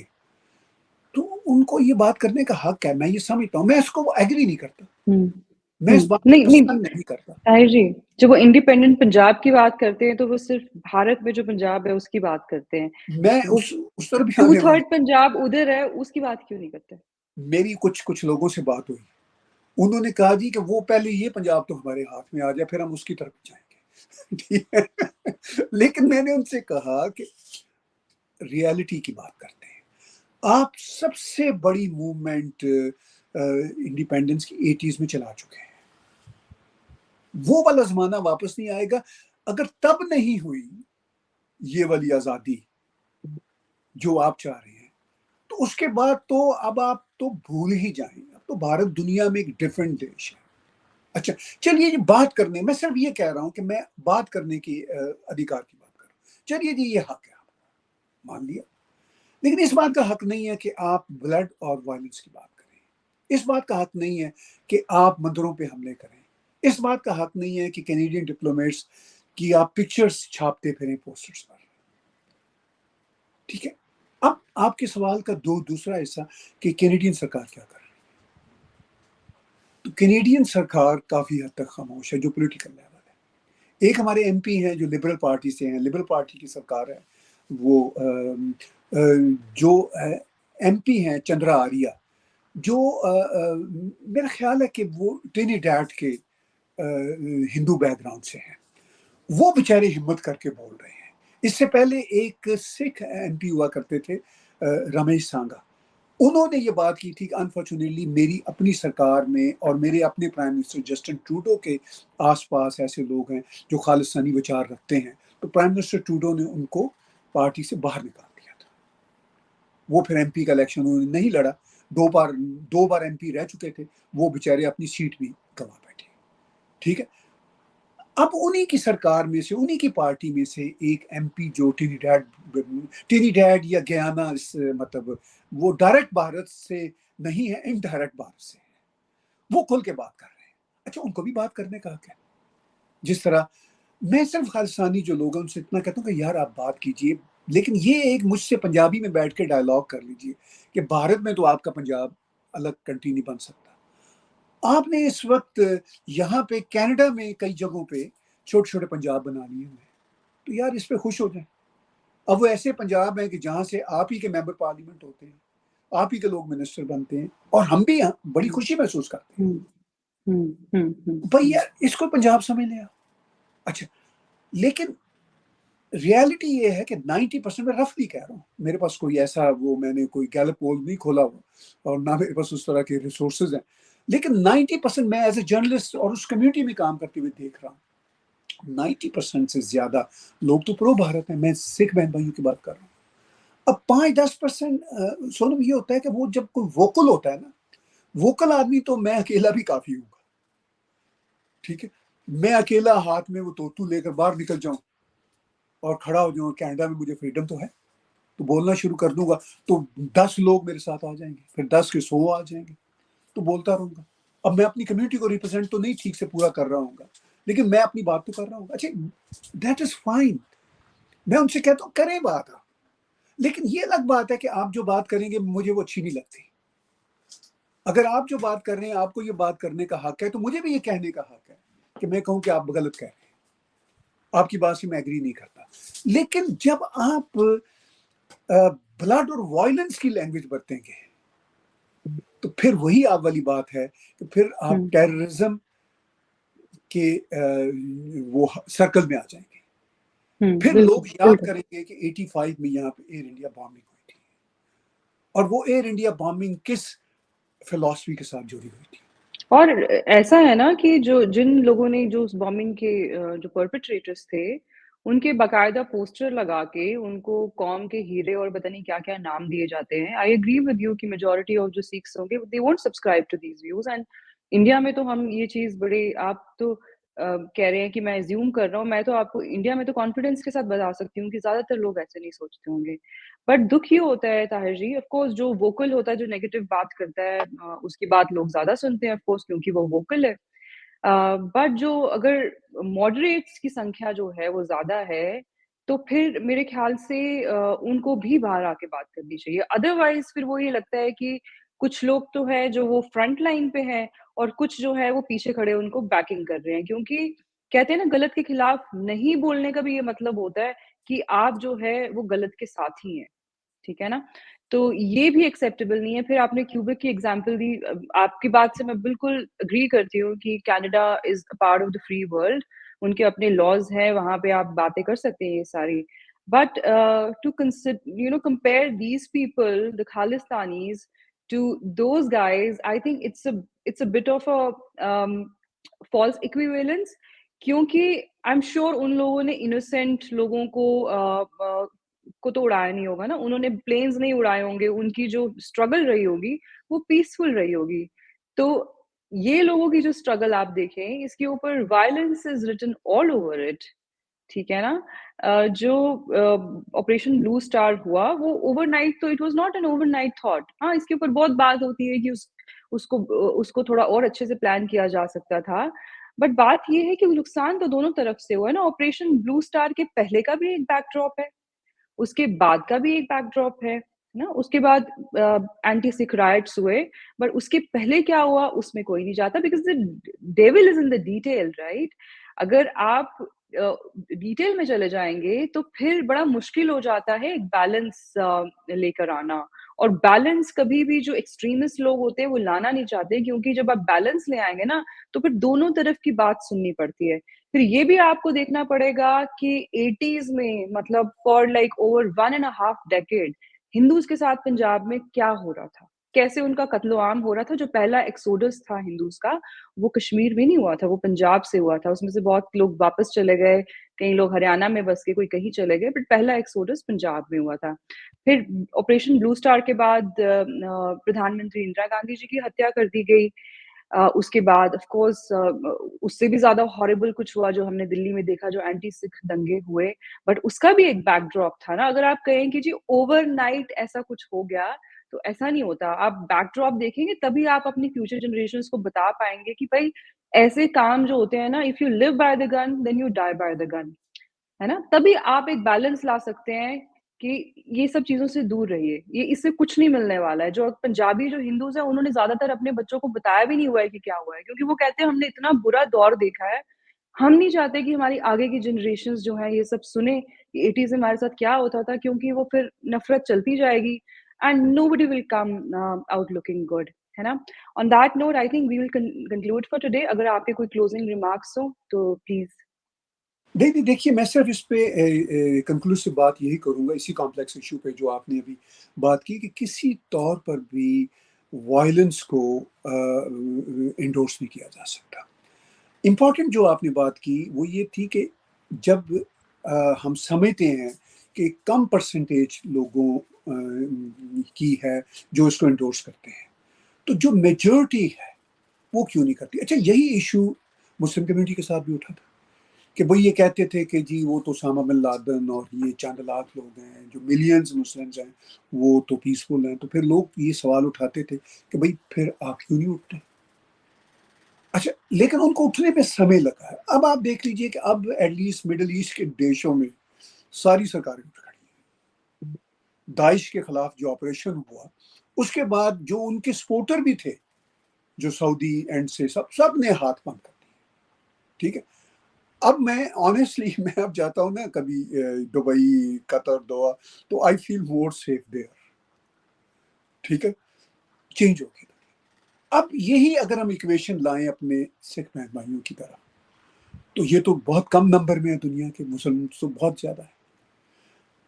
تو ان کو یہ بات کرنے کا حق ہے. میں یہ سمجھتا ہوں، میں اس کو ایگری نہیں کرتا، میں اس بات کو نہیں پسند نہیں کرتا. طاہر جی، جب وہ انڈیپینڈنٹ پنجاب کی بات کرتے ہیں تو وہ صرف بھارت میں جو پنجاب ہے اس کی بات کرتے ہیں. میں وہ اس طرف بھی آنے والا 2/3 پنجاب ادھر ہے، اس کی بات کیوں نہیں کرتے؟ میری کچھ لوگوں سے بات ہوئی، انہوں نے کہا جی کہ وہ پہلے یہ پنجاب تو ہمارے ہاتھ میں آ جائے پھر ہم اس کی طرف جائیں گے. ٹھیک ہے، لیکن میں نے ان سے کہا کہ ریالٹی کی بات کرتے ہیں. آپ سب سے بڑی موومنٹ انڈیپینڈنس کی 80s میں چلا چکے ہیں. وہ والا زمانہ واپس نہیں آئے گا. اگر تب نہیں ہوئی یہ والی آزادی جو آپ چاہ رہے ہیں، تو اس کے بعد تو اب آپ تو بھول ہی جائیں. اب تو بھارت دنیا میں ایک ڈفرینٹ دیش ہے. اچھا چلیے جی بات کرنے، میں صرف یہ کہہ رہا ہوں کہ میں بات کرنے کی ادھیکار کی بات کر رہا ہوں. چلیے جی یہ حق ہے، آپ مان لیا، لیکن اس بات کا حق نہیں ہے کہ آپ بلڈ اور وائلنس کی بات کریں. اس بات کا حق نہیں ہے کہ آپ مندروں پہ حملے کریں. اس بات کا حق نہیں ہے کہ کینیڈین ڈپلومیٹس کی آپ پکچرز چھاپتے پھریں پوسٹرز پر. ٹھیک ہے، اب آپ کے سوال کا دوسرا حصہ کہ کینیڈین سرکار کیا کر رہی ہے. تو کینیڈین سرکار کافی حد تک خاموش ہے جو پولیٹیکل لیول ہے. ایک ہمارے ایم پی ہیں جو لبرل پارٹی سے ہیں، لبرل پارٹی کی سرکار ہے. وہ جو ایم پی ہیں چندرا آریہ، جو میرا خیال ہے کہ وہ ٹرینیڈاڈ کے ہندو بیک گراؤنڈ سے ہیں. وہ بیچارے ہمت کر کے بول رہے ہیں. اس سے پہلے ایک سکھ ایم پی ہوا کرتے تھے رمیش سانگا، انہوں نے یہ بات کی تھی کہ انفارچونیٹلی میری اپنی سرکار میں اور میرے اپنے پرائم منسٹر جسٹن ٹروڈو کے آس پاس ایسے لوگ ہیں جو خالصانی وچار رکھتے ہیں. تو پرائم منسٹر ٹروڈو نے ان کو پارٹی سے باہر نکال دیا تھا. وہ پھر ایم پی کا الیکشن انہوں نے نہیں لڑا، دو بار ایم پی رہ چکے تھے، وہ بیچارے اپنی سیٹ بھی گنوا بیٹھے. ٹھیک ہے، اب انہی کی سرکار میں سے، انہی کی پارٹی میں سے ایک ایم پی جو ٹرینیڈاڈ یا گیانا، مطلب وہ ڈائریکٹ بھارت سے نہیں ہے، انڈائریکٹ بھارت سے ہے، وہ کھل کے بات کر رہے ہیں. اچھا ان کو بھی بات کرنے کا حق ہے. جس طرح میں صرف خالصانی جو لوگ ہیں ان سے اتنا کہتا ہوں کہ یار آپ بات کیجئے، لیکن یہ ایک مجھ سے پنجابی میں بیٹھ کے ڈائلاگ کر لیجئے کہ بھارت میں تو آپ کا پنجاب الگ کنٹری نہیں بن سکتا. آپ نے اس وقت یہاں پہ کینیڈا میں کئی جگہوں پہ چھوٹے چھوٹے پنجاب بنا لیے ہیں، تو یار اس پہ خوش ہو جائیں. اب وہ ایسے پنجاب ہیں کہ جہاں سے آپ ہی کے ممبر پارلیمنٹ ہوتے ہیں، آپ ہی کے لوگ منسٹر بنتے ہیں، اور ہم بھی بڑی خوشی محسوس کرتے ہیں. بھائی یار اس کو پنجاب سمجھ لیا. اچھا لیکن ریالٹی یہ ہے کہ 90% میں رفلی کہہ رہا ہوں، میرے پاس کوئی ایسا وہ میں نے کوئی گیلپ پول نہیں کھولا ہوا اور نہ میرے پاس اس طرح کے ریسورسز ہیں، لیکن 90% میں ایز اے جرنلسٹ اور اس کمیونٹی میں کام کرتے ہوئے دیکھ رہا ہوں، 90% سے زیادہ لوگ تو پرو بھارت ہیں. میں سکھ بہن بھائیوں کی بات کر رہا ہوں. اب 5-10% سونم یہ ہوتا ہے کہ وہ جب کوئی ووکل ہوتا ہے نا، ووکل آدمی، تو میں اکیلا بھی کافی ہوں گا. ٹھیک ہے، میں اکیلا ہاتھ میں وہ توتو لے کر باہر نکل جاؤں اور کھڑا ہو جاؤں، کینیڈا میں مجھے فریڈم تو ہے. تو بولنا شروع کر دوں گا تو 10 لوگ میرے ساتھ آ جائیں گے، پھر 10 کے 100 آ جائیں گے، تو بولتا رہوں گا. اب میں اپنی کمیونٹی کو ریپرزینٹ تو نہیں ٹھیک سے پورا کر رہا ہوں گا، لیکن میں اپنی بات تو کر رہا ہوں گا. اچھا دیٹ از فائن، میں ان سے کہتا ہوں کریں بات آپ، لیکن یہ الگ بات ہے کہ آپ جو بات کریں گے مجھے وہ اچھی نہیں لگتی. اگر آپ جو بات کر رہے ہیں آپ کو یہ بات کرنے کا حق ہے، تو مجھے بھی یہ کہنے کا حق ہے کہ میں کہوں کہ آپ غلط کہہ رہے ہیں، آپ کی بات سے میں ایگری نہیں کرتا. لیکن جب آپ بلڈ اور وائلنس کی لینگویج برتیں گے تو پھر وہی آپ والی بات ہے کہ پھر آپ ٹیررزم کے وہ سرکل میں آ جائیں گے. پھر لوگ یاد کریں گے کہ 85 میں یہاں پہ ایئر انڈیا بامبنگ ہوئی تھی، اور وہ ایئر انڈیا بامبنگ کس فلسفی کے ساتھ جڑی ہوئی تھی. اور ایسا ہے نا کہ جن لوگوں نے جو اس بامبنگ کے جو پرپیٹریٹرز تھے ان کے باقاعدہ پوسٹر لگا کے ان کو قوم کے ہیرے اور پتہ نہیں کیا کیا نام دیے جاتے ہیں. آئی اگری ود یو کہ میجورٹی آف جو سکھس ہوں گے they won't subscribe to these views. And India میں تو ہم یہ چیز بڑے آپ تو کہہ رہے ہیں کہ میں زیوم کر رہا ہوں، میں تو آپ کو انڈیا میں تو کانفیڈنس کے ساتھ بتا سکتی ہوں کہ زیادہ تر لوگ ایسے نہیں سوچتے ہوں گے. بٹ دکھ یہ ہوتا ہے طاہر جی، آف کورس جو ووکل ہوتا ہے، جو نیگیٹو بات کرتا ہے اس کی بات لوگ زیادہ سنتے ہیں آف کورس کیونکہ وہ ووکل ہے. بٹ جو اگر ماڈریٹس کی سنکھیا جو ہے وہ زیادہ ہے تو پھر میرے خیال سے ان کو بھی باہر آ کے بات کرنی چاہیے. ادروائز پھر وہ یہ لگتا ہے کہ کچھ لوگ تو ہے جو وہ فرنٹ لائن پہ ہیں اور کچھ جو ہے وہ پیچھے کھڑے ان کو بیکنگ کر رہے ہیں، کیونکہ کہتے ہیں نا غلط کے خلاف نہیں بولنے کا بھی یہ مطلب ہوتا ہے کہ آپ جو ہے وہ غلط کے ساتھ ہی ہیں. ٹھیک ہے نا، تو یہ بھی ایکسیپٹیبل نہیں ہے. پھر آپ نے کیوبک کی ایگزامپل دی، آپ کی بات سے میں بالکل اگری کرتی ہوں کہ Canada is part of the free world, ان کے اپنے لاز ہیں، وہاں پہ آپ باتیں کر سکتے ہیں یہ ساری. But to compare these people the Khalistanis to those guys, I think it's a bit of false equivalence. کیونکہ آئی ایم شیور ان لوگوں نے انوسینٹ لوگوں کو تو اڑایا نہیں ہوگا نا، انہوں نے پلینز نہیں اڑائے ہوں گے، ان کی جو اسٹرگل رہی ہوگی وہ پیسفل رہی ہوگی. تو یہ لوگوں کی جو اسٹرگل آپ دیکھیں اس کے اوپر violence is written all over it. ٹھیک ہے نا، جو آپریشن بلو اسٹار ہوا وہ اوور نائٹ، تو it was not an over night thought. ہاں اس کے اوپر بہت بات ہوتی ہے کہ اس کو تھوڑا اور اچھے سے پلان کیا جا سکتا تھا. بٹ بات یہ ہے کہ نقصان تو دونوں طرف سے ہوا ہے نا. آپریشن بلو اسٹار کے پہلے کا بھی ایک بیک ڈراپ ہے، اس کے بعد کا بھی ایک بیک ڈراپ ہے نا. اس کے بعد اینٹی سکھ رائٹس ہوئے، بٹ اس کے پہلے کیا ہوا اس میں کوئی نہیں جاتا، because dual is in the detail, right. اگر آپ ڈیٹیل میں چلے جائیں گے تو پھر بڑا مشکل ہو جاتا ہے ایک بیلنس لے کر آنا. اور بیلنس کبھی بھی جو ایکسٹریمسٹ لوگ ہوتے ہیں وہ لانا نہیں چاہتے، کیونکہ جب آپ بیلنس لے آئیں گے نا تو پھر دونوں طرف کی بات سننی پڑتی ہے. پھر یہ بھی آپ کو دیکھنا پڑے گا کہ 80s میں مطلب for like over 1.5 decade Hindus کے ساتھ پنجاب میں کیا ہو رہا تھا، کیسے ان کا قتل و عام ہو رہا تھا. جو پہلا ایکسوڈس تھا ہندوز کا وہ کشمیر میں نہیں ہوا تھا، وہ پنجاب سے ہوا تھا. اس میں سے بہت لوگ واپس چلے گئے، کئی لوگ ہریانہ میں بس کے، کوئی کہیں چلے گئے، بٹ پہلا ایکسوڈس پنجاب میں ہوا تھا. پھر آپریشن بلو اسٹار کے بعد پردھان منتری اندرا گاندھی جی کی ہتیا کر دی گئی. اس کے بعد آف کورس اس سے بھی زیادہ ہاربل کچھ ہوا جو ہم نے دلی میں دیکھا، جو اینٹی سکھ دنگے ہوئے. بٹ اس کا بھی ایک بیک ڈراپ تھا نا. اگر آپ کہیں کہ جی اوور نائٹ ایسا کچھ ہو گیا تو ایسا نہیں ہوتا. آپ بیک ڈراپ دیکھیں گے تبھی آپ اپنی فیوچر جنریشنز کو بتا پائیں گے کہ بھائی ایسے کام جو ہوتے ہیں نا، if you live by the gun then you die by the gun, ہے نا. تبھی آپ ایک بیلنس لا سکتے ہیں کہ یہ سب چیزوں سے دور رہیے، یہ اس سے کچھ نہیں ملنے والا ہے. جو پنجابی جو ہندوز ہیں انہوں نے زیادہ تر اپنے بچوں کو بتایا بھی نہیں ہوا ہے کہ کیا ہوا ہے، کیونکہ وہ کہتے ہیں ہم نے اتنا برا دور دیکھا ہے، ہم نہیں چاہتے کہ ہماری آگے کی جنریشنز جو ہیں یہ سب سنیں کہ 80s میں ہمارے ساتھ کیا ہوتا تھا، کیونکہ وہ پھر نفرت چلتی جائے گی and nobody will come out looking good, ہے نا. On that note I think we will conclude for today. اگر آپ کے کوئی کلوزنگ ریمارکس ہوں تو پلیز. نہیں دیکھیے، میں صرف اس پہ کنکلوسو بات یہی کروں گا اسی کمپلیکس ایشو پہ جو آپ نے ابھی بات کی، کہ کسی طور پر بھی وائلنس کو انڈورس نہیں کیا جا سکتا. امپورٹنٹ جو آپ نے بات کی وہ یہ تھی کہ جب ہم سمجھتے ہیں کہ کم پرسنٹیج لوگوں کی ہے جو اس کو انڈورس کرتے ہیں، تو جو میجورٹی ہے وہ کیوں نہیں کرتی. اچھا یہی ایشو مسلم کمیونٹی کے ساتھ بھی اٹھا تھا. کہ وہ یہ کہتے تھے کہ جی وہ تو اسامہ بن لادن اور یہ چند لاکھ لوگ ہیں جو ملینز مسلمز ہیں وہ تو پیسفل ہیں. تو پھر لوگ یہ سوال اٹھاتے تھے کہ بھائی پھر آپ کیوں نہیں اٹھتے؟ اچھا لیکن ان کو اٹھنے پہ سمے لگا ہے. اب آپ دیکھ لیجئے کہ اب ایٹ لیسٹ مڈل ایسٹ کے دیشوں میں ساری سرکاریں اٹھ کھڑی ہیں. داعش کے خلاف جو آپریشن ہوا اس کے بعد جو ان کے سپورٹر بھی تھے جو سعودی اینڈ سے سب نے ہاتھ بند کر دیے. ٹھیک ہے. اب میں آنیسٹلی میں اب جاتا ہوں نا کبھی دبئی قطر دوحہ تو آئی فیل مور سیف دیئر. ٹھیک ہے. چینج ہو گیا. اب یہی اگر ہم ایکویشن لائیں اپنے سکھ بہن بھائیوں کی طرح تو یہ تو بہت کم نمبر میں ہے دنیا کے مسلمان تو بہت زیادہ ہے.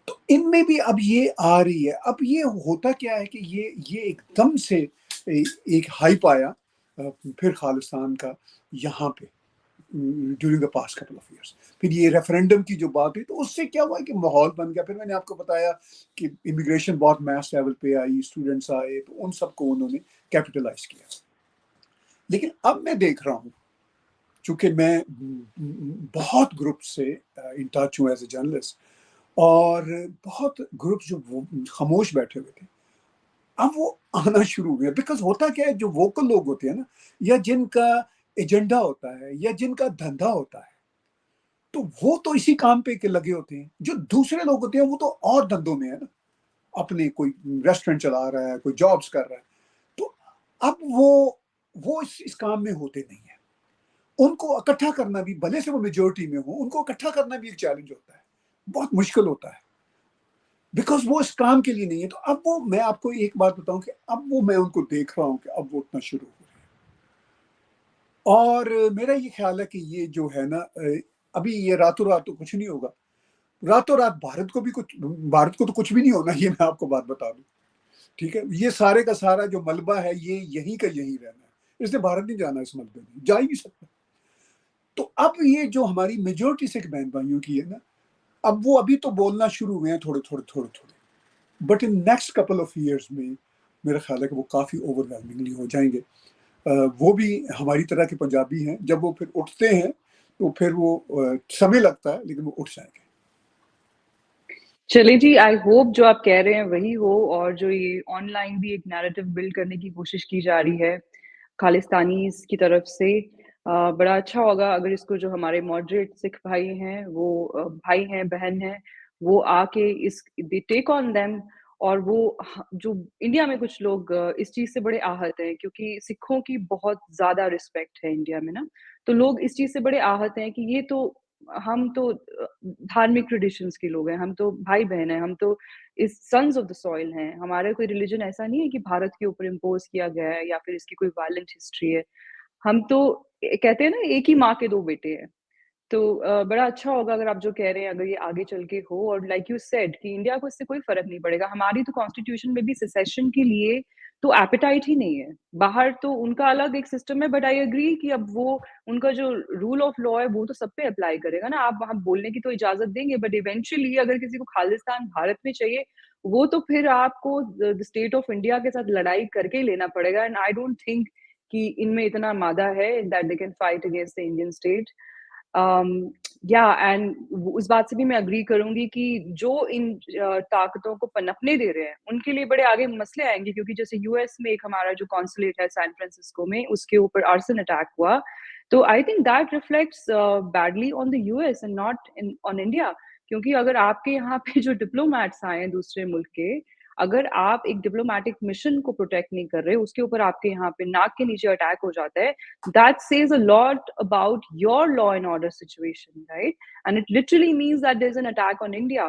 تو ان میں بھی اب یہ آ رہی ہے. اب یہ ہوتا کیا ہے کہ یہ ایک دم سے ایک ہائپ آیا پھر خالصتان کا یہاں پہ during the past couple of years. پھر یہ ریفرینڈم کی جو بات ہوئی تو اس سے کیا ہوا کہ ماحول بن گیا. پھر میں نے آپ کو بتایا کہ امیگریشن بہت میس لیول پہ آئی, اسٹوڈنٹس آئے تو ان سب کو انہوں نے کیپٹلائز کیا. لیکن اب میں دیکھ رہا ہوں چونکہ میں بہت گروپ سے ان ٹچ ہوں ایز اے جرنلسٹ اور بہت گروپ جو خاموش بیٹھے ہوئے تھے اب وہ آنا شروع ہوئے. بیکاز ہوتا کیا ہے جو ووکل لوگ ہوتے ہیں نا یا جن کا ایجنڈا ہوتا ہے یا جن کا دھندا ہوتا ہے تو وہ تو اسی کام پہ لگے ہوتے ہیں. جو دوسرے لوگ ہوتے ہیں وہ تو اور دھندوں میں ہے نا, اپنے کوئی ریسٹورینٹ چلا رہا ہے, کوئی جابس کر رہا ہے. تو اب وہ اس کام میں ہوتے نہیں ہیں. ان کو اکٹھا کرنا بھی بھلے سے وہ میجورٹی میں ہوں ان کو اکٹھا کرنا بھی ایک چیلنج ہوتا ہے, بہت مشکل ہوتا ہے بیکاز وہ اس کام کے لیے نہیں ہے. تو اب وہ میں آپ کو ایک بات بتاؤں کہ اب وہ میں ان کو دیکھ رہا ہوں کہ اب وہ اٹھنا شروع ہو رہے ہیں. اور میرا یہ خیال ہے کہ یہ جو ہے نا ابھی یہ راتوں رات تو کچھ نہیں ہوگا. راتوں رات بھارت کو تو کچھ بھی نہیں ہونا, یہ میں آپ کو بات بتا دوں. ٹھیک ہے. یہ سارے کا سارا جو ملبہ ہے یہ یہیں کا یہیں رہنا ہے. اس نے بھارت نہیں جانا, اس ملبے میں جا ہی نہیں سکتا. تو اب یہ جو ہماری میجورٹی سکھ بہن بھائیوں کی ہے نا اب وہ ابھی تو بولنا شروع ہوئے ہیں تھوڑے but in next couple of years میں میرا خیال ہے کہ وہ کافی اوور ویلمنگلی ہو جائیں گے. وہ بھی ہماری طرح کے پنجابی ہیں, جب وہ پھر اٹھتے ہیں تو پھر وہ سمے لگتا ہے لیکن وہ اٹھ جائیں گے. چلے جی, آئی ہوپ جو آپ کہہ رہے ہیں وہی ہو, اور جو یہ آن لائن بھی ایک نیریٹو بلڈ کرنے کی کوشش کی جا رہی ہے خالستانیز کی طرف سے, بڑا اچھا ہوگا اگر اس کو جو ہمارے ماڈریٹ سکھ بھائی ہیں وہ بھائی ہیں بہن ہیں وہ آ کے اس ٹیک آن دیم. اور وہ جو انڈیا میں کچھ لوگ اس چیز سے بڑے آہت ہیں کیونکہ سکھوں کی بہت زیادہ رسپیکٹ ہے انڈیا میں نا, تو لوگ اس چیز سے بڑے آہت ہیں کہ یہ تو ہم تو دھارمک ٹریڈیشنز کے لوگ ہیں, ہم تو بھائی بہن ہیں, ہم تو اس سنز آف دا سوئل ہیں. ہمارا کوئی ریلیجن ایسا نہیں ہے کہ بھارت کے اوپر امپوز کیا گیا ہے یا پھر اس کی کوئی وائلنٹ ہسٹری ہے. ہم تو کہتے ہیں نا ایک ہی ماں کے دو بیٹے ہیں. تو بڑا اچھا ہوگا اگر آپ جو کہہ رہے ہیں اگر یہ آگے چل کے ہو, اور لائک یو سیڈ کہ انڈیا کو اس سے کوئی فرق نہیں پڑے گا. ہماری تو کانسٹیٹیوشن میں بھی سیسیشن کے لیے تو ایپیٹائٹ ہی نہیں ہے. باہر تو ان کا الگ ایک سسٹم ہے, بٹ آئی اگری کہ اب وہ ان کا جو رول آف لا ہے وہ تو سب پہ اپلائی کرے گا نا. آپ وہاں بولنے کی تو اجازت دیں گے, بٹ ایونچولی اگر کسی کو خالصتان بھارت میں چاہیے وہ تو پھر آپ کو اسٹیٹ آف انڈیا کے ساتھ لڑائی کر کے ہی لینا پڑے گا. اینڈ آئی ڈونٹ تھنک کہ ان میں اتنا مادہ ہے that they can fight against the Indian state. یا اینڈ اس بات سے بھی میں اگری کروں گی کہ جو ان طاقتوں کو پنپنے دے رہے ہیں ان کے لیے بڑے آگے مسئلے آئیں گے, کیونکہ جیسے یو ایس میں ایک ہمارا جو کانسولیٹ ہے سین فرانسسکو میں اس کے اوپر آرسن اٹیک ہوا, تو I think that reflects badly on the U S and not on India. کیونکہ اگر آپ کے یہاں پہ جو ڈپلومیٹس آئے ہیں دوسرے ملک کے, اگر آپ ایک ڈپلومیٹک مشن کو پروٹیکٹ نہیں کر رہے, اس کے اوپر آپ کے یہاں پہ ناک کے نیچے اٹیک ہو جاتا ہے, that says a lot about your law and order situation, right? And it literally means that there's an attack on India.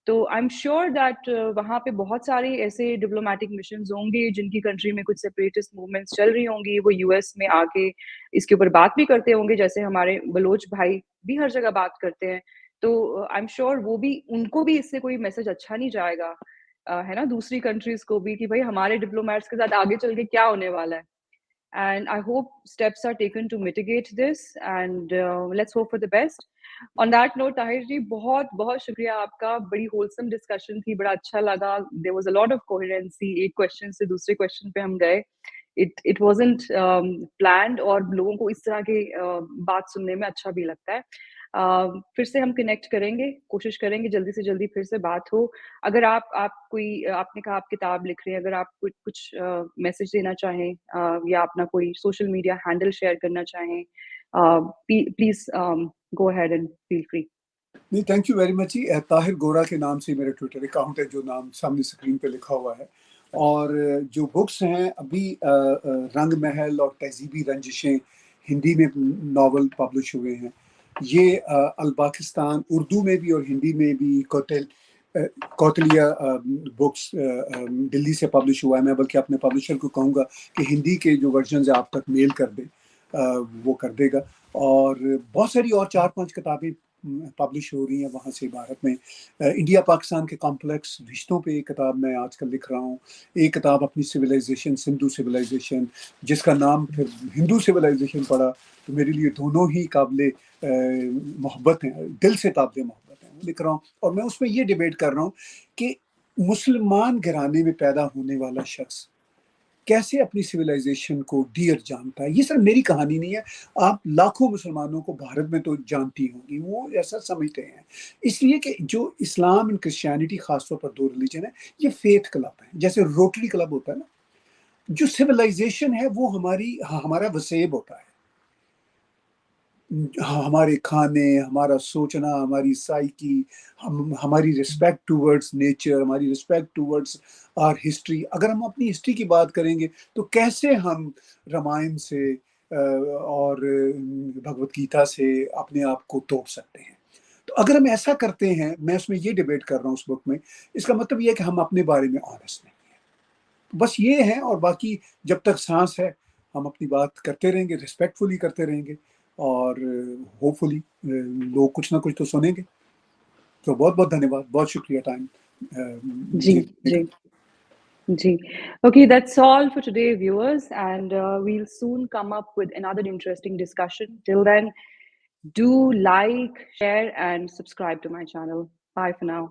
تو I'm sure that وہاں پہ بہت سارے ایسے ڈپلومیٹک مشنز ہوں گے جن کی کنٹری میں کچھ سیپریٹسٹ موومنٹس چل رہی ہوں گی, وہ یو ایس میں آ کے اس کے اوپر بات بھی کرتے ہوں گے, جیسے ہمارے بلوچ بھائی بھی ہر جگہ بات کرتے ہیں. تو I'm sure وہ بھی ان کو بھی اس سے کوئی میسج اچھا نہیں جائے گا ہے نا دوسری کنٹریز کو بھی, کہ بھائی ہمارے ڈپلومیٹس کے ساتھ آگے چل کے کیا ہونے والا ہے. And I hope steps are taken to mitigate this, and let's hope for the best. On that note, Tahir ji, بہت بہت شکریہ آپ کا, بڑی wholesome discussion تھی, بڑا اچھا لگا. There was a lot of coherency. ایک question سے دوسرے question پہ ہم گئے. It wasn't planned, اور لوگوں کو اس طرح کے بات سننے میں اچھا بھی لگتا ہے. پھر سے ہم کنیکٹ کریں گے, کوشش کریں گے جلدی سے جلدی پھر سے بات ہو. اگر آپ کوئی, آپ نے کہا آپ کتاب لکھ رہے ہیں, اگر آپ کچھ میسج دینا چاہیں یا اپنا کوئی سوشل میڈیا ہینڈل شیئر کرنا چاہیں, please go ahead and feel free. نہیں, thank you very much. Tahir Gora کے نام سے میرا ٹویٹر اکاؤنٹ ہے, جو نام سامنے اسکرین پہ لکھا ہوا ہے. اور جو بکس ہیں ابھی رنگ محل اور تہذیبی رنجشیں ہندی میں ناول پبلش ہوئے ہیں. یہ الپاکستان اردو میں بھی اور ہندی میں بھی کوتلیہ بکس دلی سے پبلش ہوا ہے. میں بلکہ اپنے پبلشر کو کہوں گا کہ ہندی کے جو ورژنز آپ تک میل کر دے, وہ کر دے گا. اور بہت ساری اور 4-5 کتابیں پبلش ہو رہی ہیں وہاں سے بھارت میں. انڈیا پاکستان کے کمپلیکس رشتوں پہ ایک کتاب میں آج کل لکھ رہا ہوں. ایک کتاب اپنی سویلائزیشن, سندھو سویلائزیشن, جس کا نام پھر ہندو سویلائزیشن پڑا. تو میرے لیے دونوں ہی قابل محبت ہیں, دل سے قابل محبت ہیں. وہ لکھ رہا ہوں اور میں اس میں یہ ڈیبیٹ کر رہا ہوں کہ مسلمان گھرانے میں پیدا ہونے والا شخص کیسے اپنی سویلائزیشن کو ڈیئر جانتا ہے. یہ صرف میری کہانی نہیں ہے, آپ لاکھوں مسلمانوں کو بھارت میں تو جانتی ہوں گی, وہ ایسا سمجھتے ہیں. اس لیے کہ جو اسلام اور کرسچینٹی خاص طور پر 2 ریلیجن ہے, یہ فیتھ کلب ہے. جیسے روٹری کلب ہوتا ہے نا, جو سویلائزیشن ہے وہ ہمارا وسیب ہوتا ہے. ہمارے کھانے, ہمارا سوچنا, ہماری سائیکی, ہماری رسپیکٹ ٹورڈز نیچر, ہماری رسپیکٹ ٹورڈز آر ہسٹری. اگر ہم اپنی ہسٹری کی بات کریں گے تو کیسے ہم رامائن سے اور بھگوت گیتا سے اپنے آپ کو توپ سکتے ہیں. تو اگر ہم ایسا کرتے ہیں, میں اس میں یہ ڈیبیٹ کر رہا ہوں اس بک میں, اس کا مطلب یہ ہے کہ ہم اپنے بارے میں آنیسٹ نہیں ہیں. بس یہ ہے. اور باقی جب تک سانس ہے ہم اپنی بات کرتے رہیں گے, ریسپیکٹفلی کرتے رہیں گے, اور ہوپ فلی لوگ کچھ نہ کچھ تو سنیں گے. تو بہت بہت دھنیہ واد, بہت شکریہ ٹائم جی جی جی. Okay, that's all for today, viewers, and we'll soon come up with another interesting discussion. Till then, do like, share, and subscribe to my channel. Bye for now.